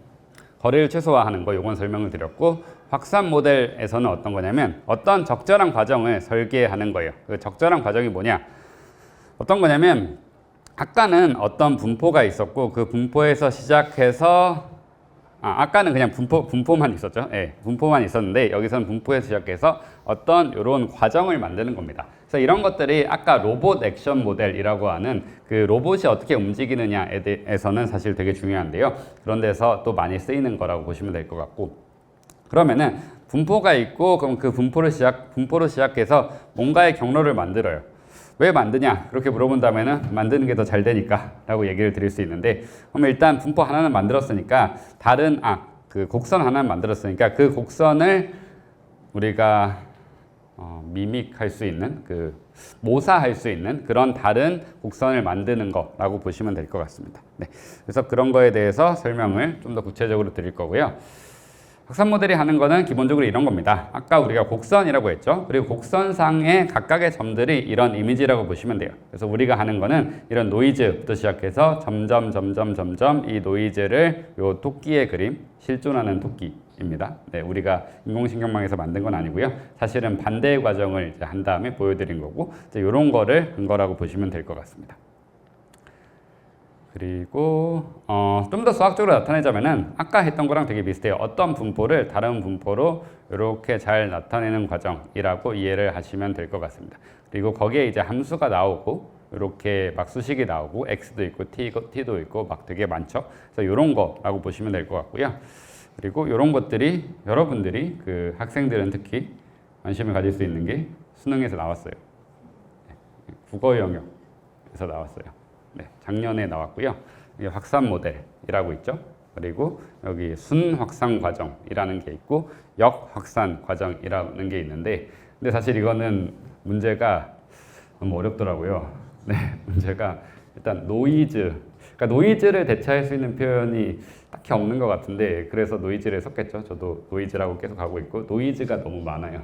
거리를 최소화하는 거, 요건 설명을 드렸고 확산 모델에서는 어떤 거냐면 어떤 적절한 과정을 설계하는 거예요. 그 적절한 과정이 뭐냐? 어떤 거냐면 아까는 어떤 분포가 있었고 그 분포에서 시작해서 아까는 그냥 분포만 있었죠. 예, 분포만 있었는데 여기서는 분포에서 시작해서 어떤 이런 과정을 만드는 겁니다. 그래서 이런 것들이 아까 로봇 액션 모델이라고 하는 그 로봇이 어떻게 움직이느냐에 대해서는 사실 되게 중요한데요. 그런 데서 또 많이 쓰이는 거라고 보시면 될 것 같고 그러면은 분포가 있고 그럼 그 분포로 시작해서 뭔가의 경로를 만들어요. 왜 만드냐? 그렇게 물어본다면은 만드는 게 더 잘 되니까 라고 얘기를 드릴 수 있는데 그럼 일단 분포 하나는 만들었으니까 다른 그 곡선 하나는 만들었으니까 그 곡선을 우리가 미믹할 수 있는 그 모사할 수 있는 그런 다른 곡선을 만드는 거라고 보시면 될 것 같습니다. 네. 그래서 그런 거에 대해서 설명을 좀 더 구체적으로 드릴 거고요. 확산 모델이 하는 거는 기본적으로 이런 겁니다. 아까 우리가 곡선이라고 했죠. 그리고 곡선상의 각각의 점들이 이런 이미지라고 보시면 돼요. 그래서 우리가 하는 거는 이런 노이즈부터 시작해서 점점 이 노이즈를 요 토끼의 그림, 실존하는 토끼입니다. 네, 우리가 인공신경망에서 만든 건 아니고요. 사실은 반대의 과정을 이제 한 다음에 보여드린 거고 이제 이런 거를 근거라고 보시면 될 것 같습니다. 그리고 좀 더 수학적으로 나타내자면은 아까 했던 거랑 되게 비슷해요. 어떤 분포를 다른 분포로 이렇게 잘 나타내는 과정이라고 이해를 하시면 될 것 같습니다. 그리고 거기에 이제 함수가 나오고 이렇게 막 수식이 나오고 x도 있고 t도 있고 막 되게 많죠. 그래서 이런 거라고 보시면 될 것 같고요. 그리고 이런 것들이 여러분들이 그 학생들은 특히 관심을 가질 수 있는 게 수능에서 나왔어요. 국어 영역에서 나왔어요. 네, 작년에 나왔고요. 이게 확산 모델이라고 있죠. 그리고 여기 순 확산 과정이라는 게 있고 역 확산 과정이라는 게 있는데 근데 사실 이거는 문제가 너무 어렵더라고요. 네, 문제가 일단 노이즈 그러니까 노이즈를 대체할 수 있는 표현이 딱히 없는 것 같은데 그래서 노이즈를 썼겠죠. 저도 노이즈라고 계속 하고 있고 노이즈가 너무 많아요.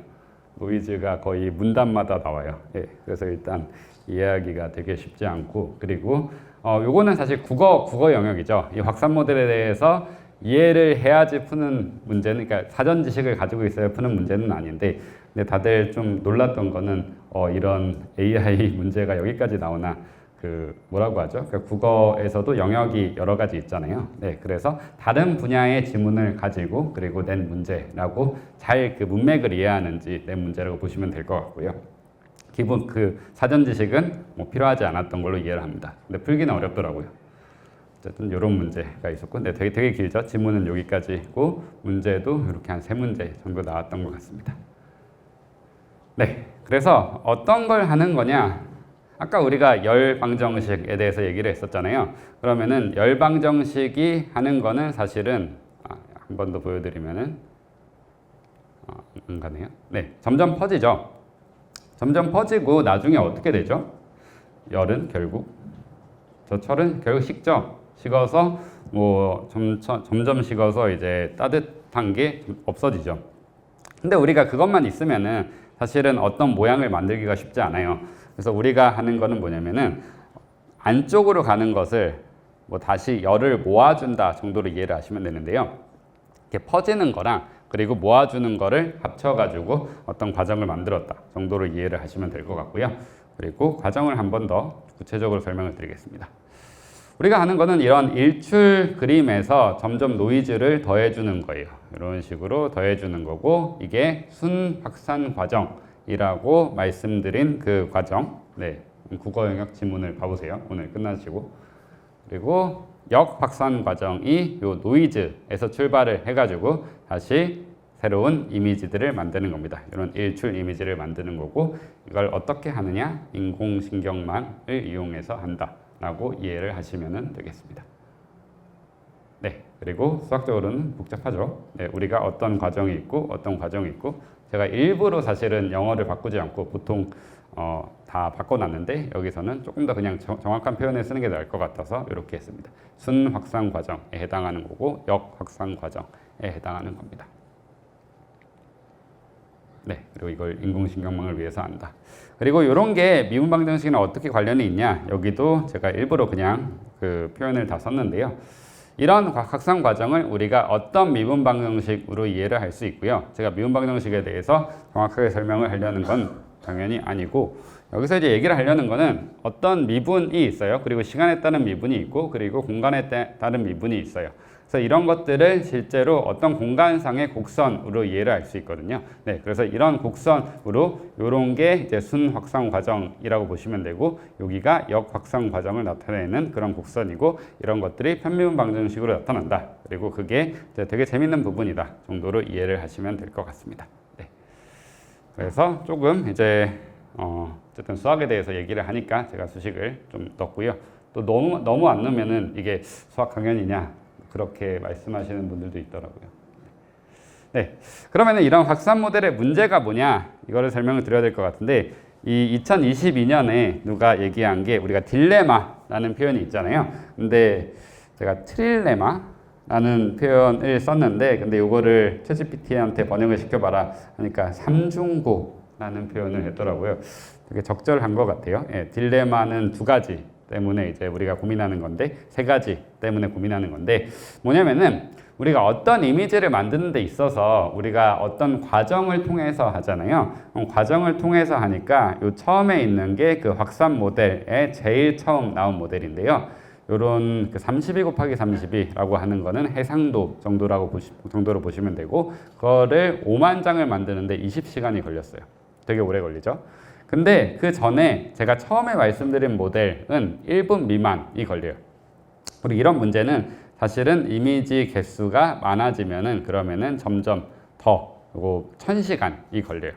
노이즈가 거의 문단마다 나와요. 예, 그래서 일단 이해하기가 되게 쉽지 않고 그리고 요거는 사실 국어 영역이죠. 이 확산 모델에 대해서 이해를 해야지 푸는 문제는 그러니까 사전 지식을 가지고 있어야 푸는 문제는 아닌데 근데 다들 좀 놀랐던 거는 이런 AI 문제가 여기까지 나오나 그 뭐라고 하죠? 그러니까 국어에서도 영역이 여러 가지 있잖아요. 네, 그래서 다른 분야의 지문을 가지고 그리고 낸 문제라고 잘 그 문맥을 이해하는지 낸 문제라고 보시면 될 것 같고요. 기본 그 사전 지식은 뭐 필요하지 않았던 걸로 이해를 합니다. 근데 풀기는 어렵더라고요. 어쨌든 이런 문제가 있었고, 근데 되게 길죠. 지문은 여기까지고 문제도 이렇게 한 3문제 정도 나왔던 것 같습니다. 네, 그래서 어떤 걸 하는 거냐? 아까 우리가 열방정식에 대해서 얘기를 했었잖아요. 그러면은 열방정식이 하는 거는 사실은 한 번 더 보여드리면은 안 가네요. 네, 점점 퍼지죠. 점점 퍼지고 나중에 어떻게 되죠? 열은 결국 철은 결국 식죠. 식어서 뭐 점점 식어서 이제 따뜻한 게 없어지죠. 근데 우리가 그것만 있으면은 사실은 어떤 모양을 만들기가 쉽지 않아요. 그래서 우리가 하는 거는 뭐냐면은 안쪽으로 가는 것을 뭐 다시 열을 모아준다 정도로 이해를 하시면 되는데요. 이렇게 퍼지는 거랑 그리고 모아주는 거를 합쳐가지고 어떤 과정을 만들었다 정도로 이해를 하시면 될 것 같고요. 그리고 과정을 한 번 더 구체적으로 설명을 드리겠습니다. 우리가 하는 거는 이런 일출 그림에서 점점 노이즈를 더해주는 거예요. 이런 식으로 더해주는 거고, 이게 순 확산 과정이라고 말씀드린 그 과정. 네, 국어 영역 지문을 봐보세요. 오늘 끝나시고. 그리고 역 확산 과정이 요 노이즈에서 출발을 해가지고 다시 새로운 이미지들을 만드는 겁니다. 이런 일출 이미지를 만드는 거고, 이걸 어떻게 하느냐? 인공신경망을 이용해서 한다 라고 이해를 하시면 되겠습니다. 네, 그리고 수학적으로는 복잡하죠. 네, 우리가 어떤 과정이 있고 어떤 과정이 있고, 제가 일부러 사실은 영어를 바꾸지 않고 보통 다 바꿔놨는데, 여기서는 조금 더 그냥 정확한 표현을 쓰는 게 나을 것 같아서 이렇게 했습니다. 순 확산 과정에 해당하는 거고, 역 확산 과정에 해당하는 겁니다. 네, 그리고 이걸 인공신경망을 위해서 한다. 그리고 이런 게 미분 방정식이랑 어떻게 관련이 있냐? 여기도 제가 일부러 그냥 그 표현을 다 썼는데요. 이런 확산 과정을 우리가 어떤 미분 방정식으로 이해를 할 수 있고요. 제가 미분 방정식에 대해서 정확하게 설명을 하려는 건 당연히 아니고, 여기서 이제 얘기를 하려는 거는 어떤 미분이 있어요. 그리고 시간에 따른 미분이 있고, 그리고 공간에 따른 미분이 있어요. 그래서 이런 것들을 실제로 어떤 공간상의 곡선으로 이해를 할 수 있거든요. 네, 그래서 이런 곡선으로 이런 게 이제 순 확산 과정이라고 보시면 되고, 여기가 역 확산 과정을 나타내는 그런 곡선이고, 이런 것들이 편미분 방정식으로 나타난다. 그리고 그게 이제 되게 재밌는 부분이다 정도로 이해를 하시면 될 것 같습니다. 네. 그래서 조금 이제 어쨌든 수학에 대해서 얘기를 하니까 제가 수식을 좀 넣었고요. 또 너무 안 넣으면은 이게 수학 강연이냐 그렇게 말씀하시는 분들도 있더라고요. 네, 그러면은 이런 확산 모델의 문제가 뭐냐, 이거를 설명을 드려야 될 것 같은데, 이 2022년에 누가 얘기한 게 우리가 딜레마라는 표현이 있잖아요. 근데 제가 트릴레마라는 표현을 썼는데, 근데 이거를 챗GPT한테 번역을 시켜봐라 하니까 삼중고라는 표현을 했더라고요. 되게 적절한 것 같아요. 예, 딜레마는 두 가지 때문에 이제 우리가 고민하는 건데, 세 가지 때문에 고민하는 건데, 뭐냐면은 우리가 어떤 이미지를 만드는 데 있어서 우리가 어떤 과정을 통해서 하잖아요. 과정을 통해서 하니까 요 처음에 있는 게 그 확산 모델의 제일 처음 나온 모델인데요. 요런 그 32 곱하기 32라고 하는 거는 해상도 정도로 보시면 되고, 그거를 5만 장을 만드는데 20시간이 걸렸어요. 되게 오래 걸리죠. 근데 그 전에 제가 처음에 말씀드린 모델은 1분 미만이 걸려요. 그리고 이런 문제는 사실은 이미지 개수가 많아지면은 그러면은 점점 더 1000시간이 걸려요.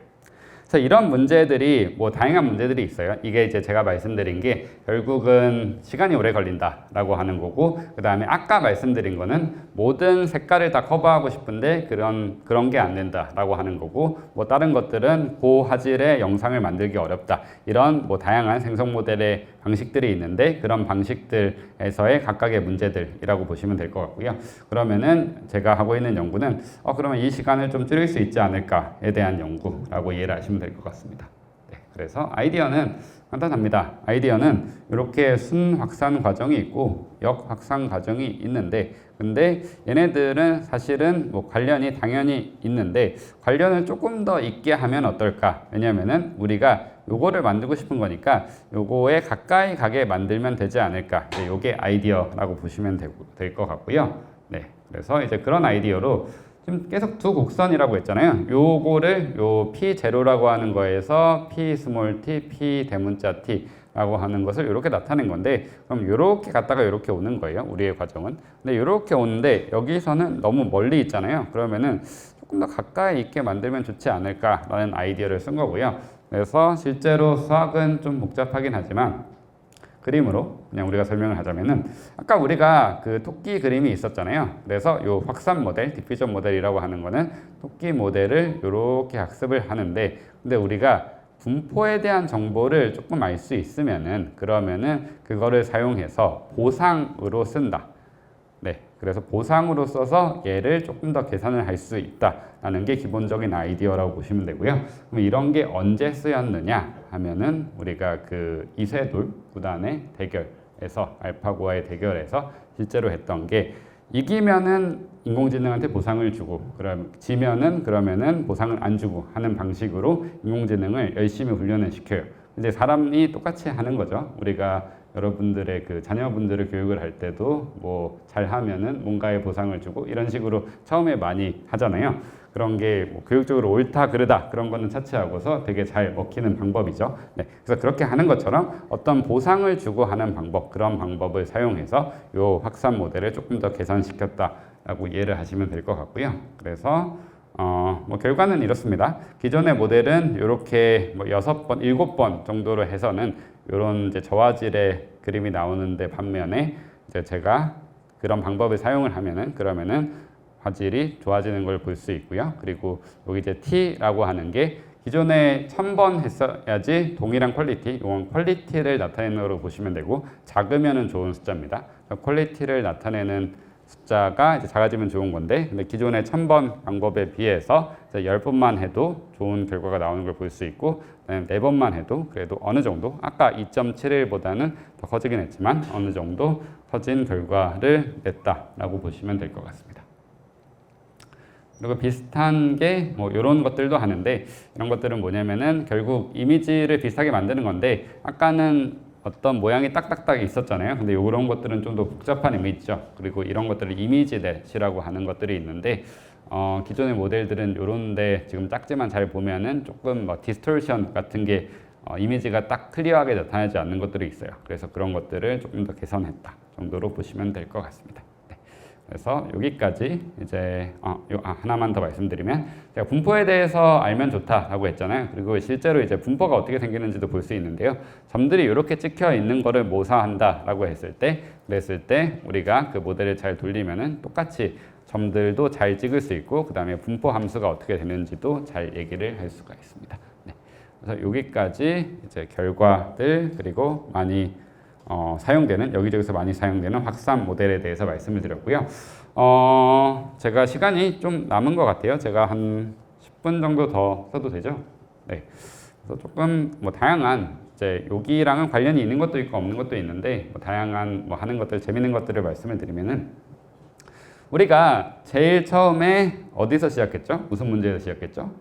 그래서 이런 문제들이 뭐 다양한 문제들이 있어요. 이게 이제 제가 말씀드린 게 결국은 시간이 오래 걸린다라고 하는 거고, 그 다음에 아까 말씀드린 거는 모든 색깔을 다 커버하고 싶은데 그런 게 안 된다라고 하는 거고, 뭐 다른 것들은 고화질의 영상을 만들기 어렵다, 이런 뭐 다양한 생성 모델의 방식들이 있는데, 그런 방식들에서의 각각의 문제들이라고 보시면 될 것 같고요. 그러면은 제가 하고 있는 연구는 그러면 이 시간을 좀 줄일 수 있지 않을까에 대한 연구라고 이해를 하시면 될 것 같습니다. 네, 그래서 아이디어는 간단합니다. 아이디어는 이렇게 순 확산 과정이 있고 역 확산 과정이 있는데, 근데 얘네들은 사실은 뭐 관련이 당연히 있는데 관련을 조금 더 있게 하면 어떨까? 왜냐면은 우리가 요거를 만들고 싶은 거니까 요거에 가까이 가게 만들면 되지 않을까? 네, 요게 아이디어라고 보시면 될 것 같고요. 네, 그래서 이제 그런 아이디어로 지금 계속 두 곡선이라고 했잖아요. 요거를 요 P0라고 하는 거에서 P 스몰 t, P 대문자 t라고 하는 것을 이렇게 나타낸 건데, 그럼 이렇게 갔다가 이렇게 오는 거예요. 우리의 과정은. 근데 이렇게 오는데 여기서는 너무 멀리 있잖아요. 그러면은 조금 더 가까이 있게 만들면 좋지 않을까라는 아이디어를 쓴 거고요. 그래서 실제로 수학은 좀 복잡하긴 하지만 그림으로 그냥 우리가 설명을 하자면은, 아까 우리가 그 토끼 그림이 있었잖아요. 그래서 요 확산 모델, 디퓨전 모델이라고 하는 거는 토끼 모델을 이렇게 학습을 하는데, 근데 우리가 분포에 대한 정보를 조금 알 수 있으면은 그러면은 그거를 사용해서 보상으로 쓴다. 네, 그래서 보상으로 써서 얘를 조금 더 계산을 할 수 있다라는 게 기본적인 아이디어라고 보시면 되고요. 그럼 이런 게 언제 쓰였느냐 하면은 우리가 그 이세돌 구단의 대결에서 알파고와의 대결에서 실제로 했던 게 이기면은 인공지능한테 보상을 주고 그럼 지면은 그러면은 보상을 안 주고 하는 방식으로 인공지능을 열심히 훈련을 시켜요. 근데 사람이 똑같이 하는 거죠. 우리가 여러분들의 그 자녀분들을 교육을 할 때도 뭐 잘하면은 뭔가의 보상을 주고 이런 식으로 처음에 많이 하잖아요. 그런 게 뭐 교육적으로 옳다 그르다 그런 거는 차치하고서 되게 잘 먹히는 방법이죠. 네, 그래서 그렇게 하는 것처럼 어떤 보상을 주고 하는 방법 그런 방법을 사용해서 요 확산 모델을 조금 더 개선시켰다라고 이해를 하시면 될 것 같고요. 그래서 뭐 결과는 이렇습니다. 기존의 모델은 이렇게 뭐 6번, 7번 정도로 해서는 이런 이제 저화질의 그림이 나오는데 반면에 이제 제가 그런 방법을 사용을 하면은 그러면은 화질이 좋아지는 걸 볼 수 있고요. 그리고 여기 이제 T라고 하는 게 기존에 1000번 했어야지 동일한 퀄리티, 이건 퀄리티를 나타내는 거로 보시면 되고 작으면은 좋은 숫자입니다. 퀄리티를 나타내는 숫자가 이제 작아지면 좋은 건데, 근데 기존의 1000번 방법에 비해서 10번만 해도 좋은 결과가 나오는 걸 볼 수 있고, 4번만 해도 그래도 어느 정도, 아까 2.71보다는 더 커지긴 했지만 어느 정도 커진 결과를 냈다라고 보시면 될 것 같습니다. 그리고 비슷한 게 뭐 이런 것들도 하는데, 이런 것들은 뭐냐면은 결국 이미지를 비슷하게 만드는 건데, 아까는 어떤 모양이 딱딱딱 있었잖아요. 근데 이런 것들은 좀 더 복잡한 이미지죠. 그리고 이런 것들을 이미지넷이라고 하는 것들이 있는데, 기존의 모델들은 이런데 지금 작지만 잘 보면은 조금 뭐 디스토션 같은 게 이미지가 딱 클리어하게 나타나지 않는 것들이 있어요. 그래서 그런 것들을 조금 더 개선했다 정도로 보시면 될 것 같습니다. 그래서 여기까지 이제 하나만 더 말씀드리면, 제가 분포에 대해서 알면 좋다라고 했잖아요. 그리고 실제로 이제 분포가 어떻게 생기는지도 볼 수 있는데요. 점들이 이렇게 찍혀 있는 거를 모사한다라고 했을 때, 그랬을 때 우리가 그 모델을 잘 돌리면은 똑같이 점들도 잘 찍을 수 있고, 그 다음에 분포 함수가 어떻게 되는지도 잘 얘기를 할 수가 있습니다. 네. 그래서 여기까지 이제 결과들 그리고 많이 사용되는, 여기저기서 많이 사용되는 확산 모델에 대해서 말씀을 드렸고요. 제가 시간이 좀 남은 것 같아요. 제가 한 10분 정도 더 써도 되죠? 네. 그래서 조금 뭐 다양한 이제 여기랑은 관련이 있는 것도 있고 없는 것도 있는데, 뭐 다양한 뭐 하는 것들, 재밌는 것들을 말씀을 드리면은, 우리가 제일 처음에 어디서 시작했죠? 무슨 문제에서 시작했죠?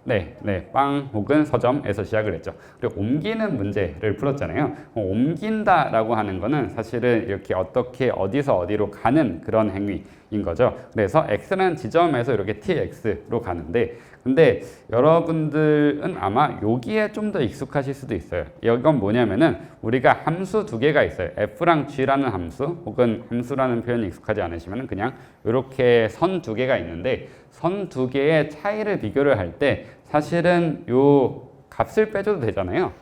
네, 빵 혹은 서점에서 시작을 했죠. 그리고 옮기는 문제를 풀었잖아요. 옮긴다라고 하는 거는 사실은 이렇게 어떻게 어디서 어디로 가는 그런 행위인 거죠. 그래서 x라는 지점에서 이렇게 tx로 가는데, 근데 여러분들은 아마 여기에 좀 더 익숙하실 수도 있어요. 이건 뭐냐면은 우리가 함수 두 개가 있어요. f랑 g라는 함수, 혹은 함수라는 표현이 익숙하지 않으시면 그냥 이렇게 선 두 개가 있는데, 선 두 개의 차이를 비교를 할 때 사실은 요 값을 빼줘도 되잖아요.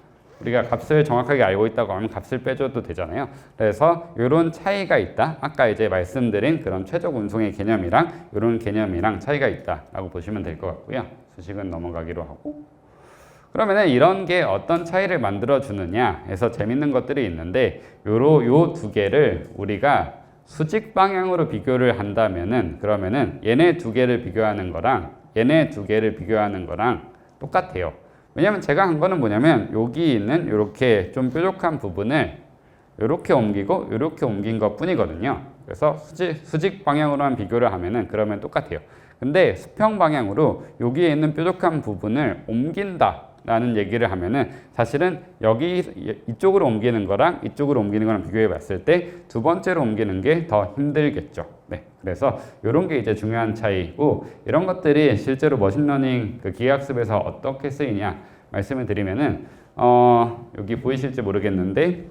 우리가 값을 정확하게 알고 있다고 하면 값을 빼줘도 되잖아요. 그래서 이런 차이가 있다. 아까 이제 말씀드린 그런 최적 운송의 개념이랑 이런 개념이랑 차이가 있다라고 보시면 될 것 같고요. 수식은 넘어가기로 하고. 그러면은 이런 게 어떤 차이를 만들어 주느냐 해서 재밌는 것들이 있는데, 요 두 개를 우리가 수직 방향으로 비교를 한다면은, 그러면은 얘네 두 개를 비교하는 거랑 얘네 두 개를 비교하는 거랑 똑같아요. 왜냐면 제가 한 거는 뭐냐면 여기 있는 이렇게 좀 뾰족한 부분을 이렇게 옮기고 이렇게 옮긴 것 뿐이거든요. 그래서 수직 방향으로만 비교를 하면은 그러면 똑같아요. 근데 수평 방향으로 여기에 있는 뾰족한 부분을 옮긴다 라는 얘기를 하면은 사실은 여기 이쪽으로 옮기는 거랑 이쪽으로 옮기는 거랑 비교해 봤을 때 두 번째로 옮기는 게 더 힘들겠죠. 네. 그래서 이런 게 이제 중요한 차이고, 이런 것들이 실제로 머신러닝 그 기계학습에서 어떻게 쓰이냐 말씀을 드리면은, 여기 보이실지 모르겠는데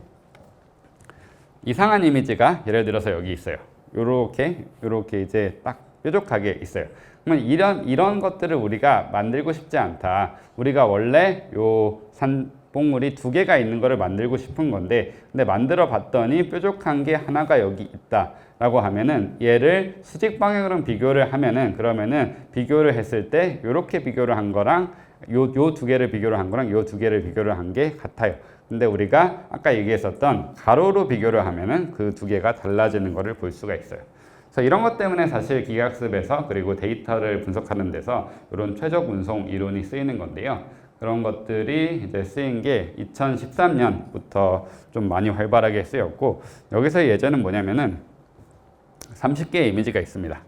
이상한 이미지가 예를 들어서 여기 있어요. 요렇게 이제 딱 뾰족하게 있어요. 그러면 이런 것들을 우리가 만들고 싶지 않다. 우리가 원래 요 산봉우리 두 개가 있는 거를 만들고 싶은 건데, 근데 만들어 봤더니 뾰족한 게 하나가 여기 있다라고 하면은 얘를 수직 방향으로 비교를 하면은, 그러면은 비교를 했을 때 요렇게 비교를 한 거랑 요 두 개를 비교를 한 거랑 요 두 개를 비교를 한 게 같아요. 근데 우리가 아까 얘기했었던 가로로 비교를 하면은 그 두 개가 달라지는 거를 볼 수가 있어요. 그래서 이런 것 때문에 사실 기계학습에서 그리고 데이터를 분석하는 데서 이런 최적 운송 이론이 쓰이는 건데요. 그런 것들이 이제 쓰인 게 2013년부터 좀 많이 활발하게 쓰였고, 여기서 예제는 뭐냐면은 30개의 이미지가 있습니다.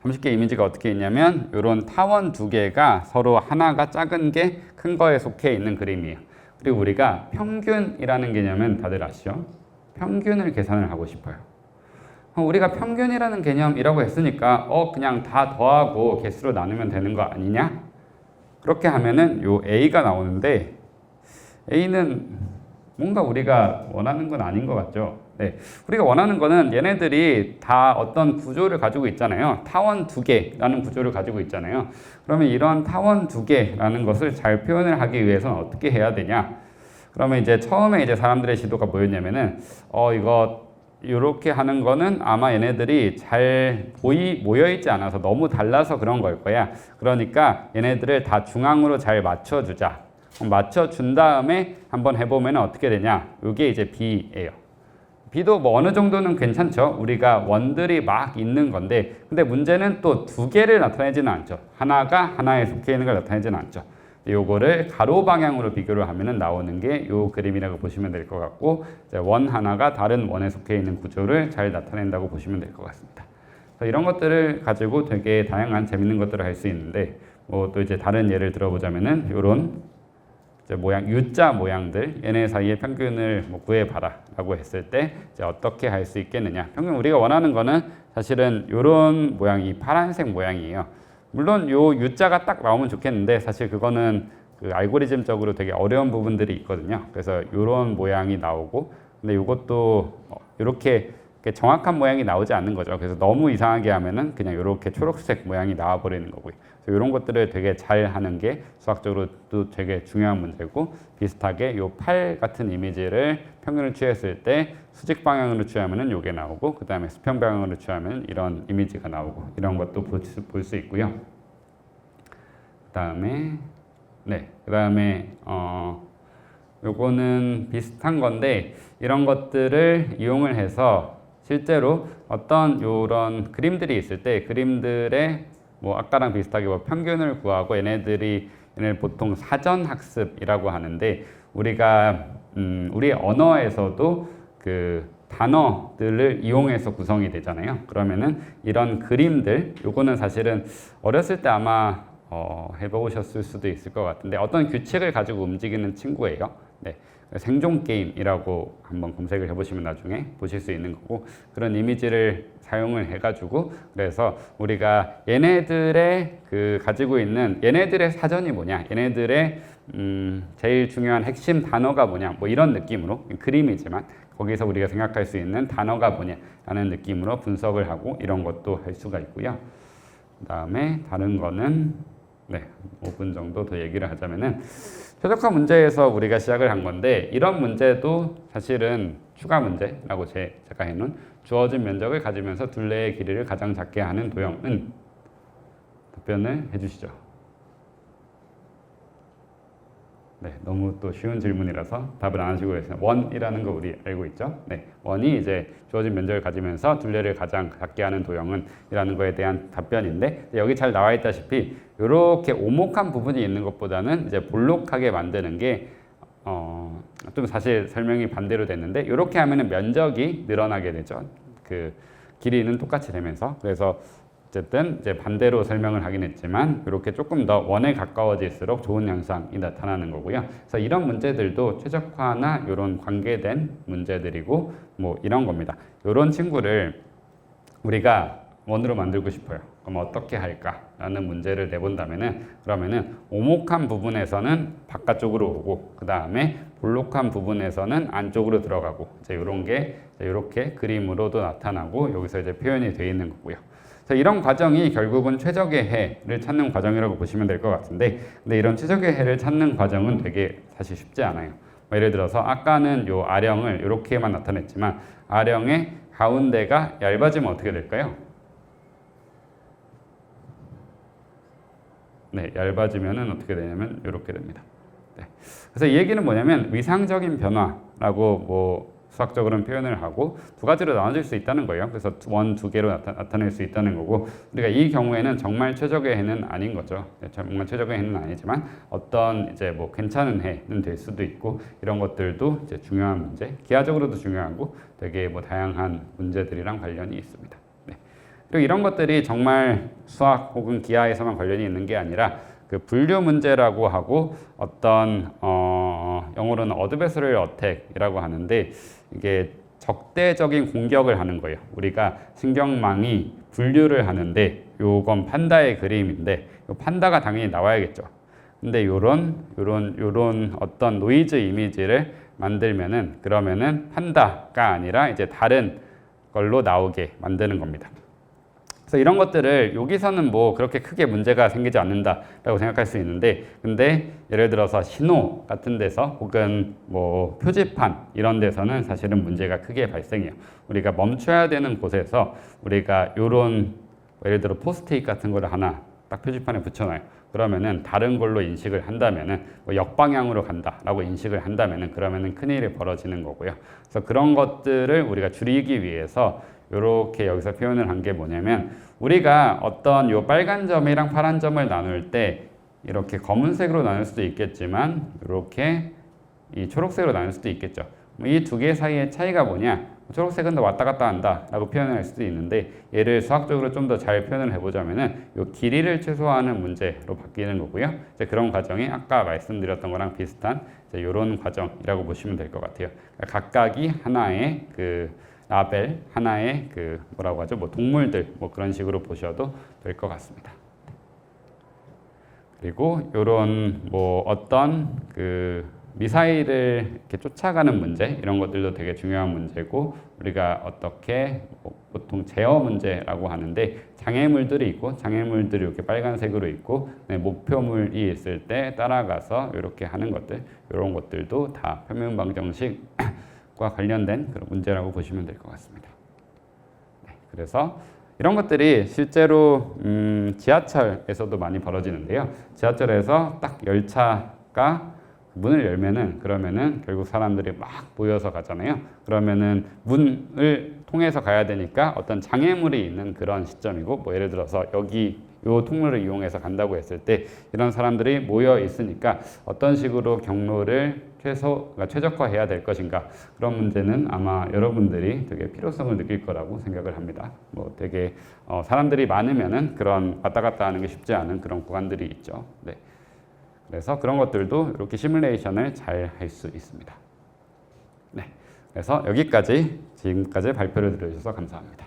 30개의 이미지가 어떻게 있냐면 이런 타원 두 개가 서로 하나가 작은 게 큰 거에 속해 있는 그림이에요. 그리고 우리가 평균이라는 개념은 다들 아시죠? 평균을 계산을 하고 싶어요. 우리가 평균이라는 개념이라고 했으니까 그냥 다 더하고 개수로 나누면 되는 거 아니냐? 그렇게 하면은 요 A가 나오는데 A는 뭔가 우리가 원하는 건 아닌 것 같죠? 네. 우리가 원하는 거는 얘네들이 다 어떤 구조를 가지고 있잖아요. 타원 두 개라는 구조를 가지고 있잖아요. 그러면 이런 타원 두 개라는 것을 잘 표현을 하기 위해서는 어떻게 해야 되냐? 그러면 이제 처음에 이제 사람들의 시도가 뭐였냐면은 이거 이렇게 하는 거는 아마 얘네들이 잘 모여 있지 않아서 너무 달라서 그런 걸 거야. 그러니까 얘네들을 다 중앙으로 잘 맞춰주자. 맞춰준 다음에 한번 해보면 어떻게 되냐? 이게 이제 B예요. B도 뭐 어느 정도는 괜찮죠. 우리가 원들이 막 있는 건데, 근데 문제는 또 두 개를 나타내지는 않죠. 하나가 하나에 속해 있는 걸 나타내지는 않죠. 요거를 가로 방향으로 비교를 하면은 나오는 게 요 그림이라고 보시면 될 것 같고, 이제 원 하나가 다른 원에 속해 있는 구조를 잘 나타낸다고 보시면 될 것 같습니다. 그래서 이런 것들을 가지고 되게 다양한 재밌는 것들을 할 수 있는데, 뭐 또 이제 다른 예를 들어보자면은 요런 모양 U자 모양들 얘네 사이의 평균을 뭐 구해봐라라고 했을 때 이제 어떻게 할 수 있겠느냐? 평균 우리가 원하는 거는 사실은 요런 모양이 파란색 모양이에요. 물론 요 U자가 딱 나오면 좋겠는데 사실 그거는 그 알고리즘적으로 되게 어려운 부분들이 있거든요. 그래서 요런 모양이 나오고 근데 요것도 이렇게 정확한 모양이 나오지 않는 거죠. 그래서 너무 이상하게 하면은 그냥 이렇게 초록색 모양이 나와 버리는 거고요. 이런 것들을 되게 잘 하는 게 수학적으로도 되게 중요한 문제고 비슷하게 요 팔 같은 이미지를 평균을 취했을 때 수직 방향으로 취하면은 요게 나오고 그 다음에 수평 방향으로 취하면 이런 이미지가 나오고 이런 것도 볼 수 있고요. 그 다음에 요거는 비슷한 건데 이런 것들을 이용을 해서 실제로 어떤 요런 그림들이 있을 때 그림들의 뭐 아까랑 비슷하게 뭐 평균을 구하고 얘네를 보통 사전 학습이라고 하는데 우리가 우리 언어에서도 그 단어들을 이용해서 구성이 되잖아요. 그러면은 이런 그림들 요거는 사실은 어렸을 때 아마 해보셨을 수도 있을 것 같은데 어떤 규칙을 가지고 움직이는 친구예요. 네. 생존 게임이라고 한번 검색을 해보시면 나중에 보실 수 있는 거고 그런 이미지를 사용을 해가지고 그래서 우리가 얘네들의 그 가지고 있는 얘네들의 사전이 뭐냐 얘네들의 제일 중요한 핵심 단어가 뭐냐 뭐 이런 느낌으로 그림이지만 거기서 우리가 생각할 수 있는 단어가 뭐냐라는 느낌으로 분석을 하고 이런 것도 할 수가 있고요. 그 다음에 다른 거는 5분 정도 더 얘기를 하자면은 최적화 문제에서 우리가 시작을 한 건데 이런 문제도 사실은 추가 문제라고 제가 해놓은 주어진 면적을 가지면서 둘레의 길이를 가장 작게 하는 도형은 답변을 해주시죠. 네, 너무 또 쉬운 질문이라서 답을 안 하시고 계세요. 원이라는 거 우리 알고 있죠? 네, 원이 이제 주어진 면적을 가지면서 둘레를 가장 작게 하는 도형은 이라는 거에 대한 답변인데 여기 잘 나와 있다시피 이렇게 오목한 부분이 있는 것보다는 이제 볼록하게 만드는 게 좀 사실 설명이 반대로 됐는데 이렇게 하면은 면적이 늘어나게 되죠. 그 길이는 똑같이 되면서 그래서 어쨌든 이제 반대로 설명을 하긴 했지만 이렇게 조금 더 원에 가까워질수록 좋은 양상이 나타나는 거고요. 그래서 이런 문제들도 최적화나 이런 관계된 문제들이고 뭐 이런 겁니다. 이런 친구를 우리가 원으로 만들고 싶어요. 그럼 어떻게 할까라는 문제를 내본다면은 그러면은 오목한 부분에서는 바깥쪽으로 오고 그 다음에 볼록한 부분에서는 안쪽으로 들어가고 이제 이런 게 이렇게 그림으로도 나타나고 여기서 이제 표현이 되어 있는 거고요. 그래서 이런 과정이 결국은 최적의 해를 찾는 과정이라고 보시면 될 것 같은데 근데 이런 최적의 해를 찾는 과정은 되게 사실 쉽지 않아요. 예를 들어서 아까는 요 아령을 이렇게만 나타냈지만 아령의 가운데가 얇아지면 어떻게 될까요? 네, 얇아지면은 어떻게 되냐면 이렇게 됩니다. 네. 그래서 이 얘기는 뭐냐면 위상적인 변화라고 뭐 수학적으로는 표현을 하고 두 가지로 나눠질 수 있다는 거예요. 그래서 원 두 개로 나타낼 수 있다는 거고 우리가 이 경우에는 정말 최적의 해는 아닌 거죠. 정말 최적의 해는 아니지만 어떤 이제 뭐 괜찮은 해는 될 수도 있고 이런 것들도 이제 중요한 문제, 기하적으로도 중요하고 되게 뭐 다양한 문제들이랑 관련이 있습니다. 네. 그리고 이런 것들이 정말 수학 혹은 기하에서만 관련이 있는 게 아니라 그 분류 문제라고 하고 어떤 영어로는 어드베서럴 어택이라고 하는데 이게 적대적인 공격을 하는 거예요. 우리가 신경망이 분류를 하는데 요건 판다의 그림인데 요 판다가 당연히 나와야겠죠. 근데 요런 어떤 노이즈 이미지를 만들면은 그러면은 판다가 아니라 이제 다른 걸로 나오게 만드는 겁니다. 그래서 이런 것들을 여기서는 뭐 그렇게 크게 문제가 생기지 않는다라고 생각할 수 있는데, 근데 예를 들어서 신호 같은 데서 혹은 뭐 표지판 이런 데서는 사실은 문제가 크게 발생해요. 우리가 멈춰야 되는 곳에서 우리가 요런 예를 들어 포스트잇 같은 거를 하나 딱 표지판에 붙여놔요. 그러면은 다른 걸로 인식을 한다면은 뭐 역방향으로 간다라고 인식을 한다면은 그러면은 큰일이 벌어지는 거고요. 그래서 그런 것들을 우리가 줄이기 위해서 이렇게 여기서 표현을 한 게 뭐냐면 우리가 어떤 요 빨간 점이랑 파란 점을 나눌 때 이렇게 검은색으로 나눌 수도 있겠지만 이렇게 이 초록색으로 나눌 수도 있겠죠. 이 두 개 사이의 차이가 뭐냐? 초록색은 더 왔다 갔다 한다 라고 표현할 수도 있는데 얘를 수학적으로 좀 더 잘 표현을 해보자면은 요 길이를 최소화하는 문제로 바뀌는 거고요. 이제 그런 과정이 아까 말씀드렸던 거랑 비슷한 이런 과정이라고 보시면 될 것 같아요. 그러니까 각각이 하나의 그 라벨, 하나의 그 뭐라고 하죠? 뭐 동물들 뭐 그런 식으로 보셔도 될 것 같습니다. 그리고 요런 뭐 어떤 그 미사일을 이렇게 쫓아가는 문제 이런 것들도 되게 중요한 문제고 우리가 어떻게 뭐 보통 제어 문제라고 하는데 장애물들이 있고 장애물들이 이렇게 빨간색으로 있고 목표물이 있을 때 따라가서 이렇게 하는 것들 이런 것들도 다 표면방정식과 관련된 그런 문제라고 보시면 될 것 같습니다. 네, 그래서 이런 것들이 실제로 지하철에서도 많이 벌어지는데요. 지하철에서 딱 열차가 문을 열면은 그러면은 결국 사람들이 막 모여서 가잖아요. 그러면은 문을 통해서 가야 되니까 어떤 장애물이 있는 그런 시점이고 뭐 예를 들어서 여기 요 통로를 이용해서 간다고 했을 때 이런 사람들이 모여 있으니까 어떤 식으로 경로를 최적화해야 될 것인가 그런 문제는 아마 여러분들이 되게 필요성을 느낄 거라고 생각을 합니다. 뭐 되게 사람들이 많으면은 그런 왔다 갔다 하는 게 쉽지 않은 그런 구간들이 있죠. 네. 그래서 그런 것들도 이렇게 시뮬레이션을 잘 할 수 있습니다. 네, 그래서 여기까지 지금까지 발표를 들어주셔서 감사합니다.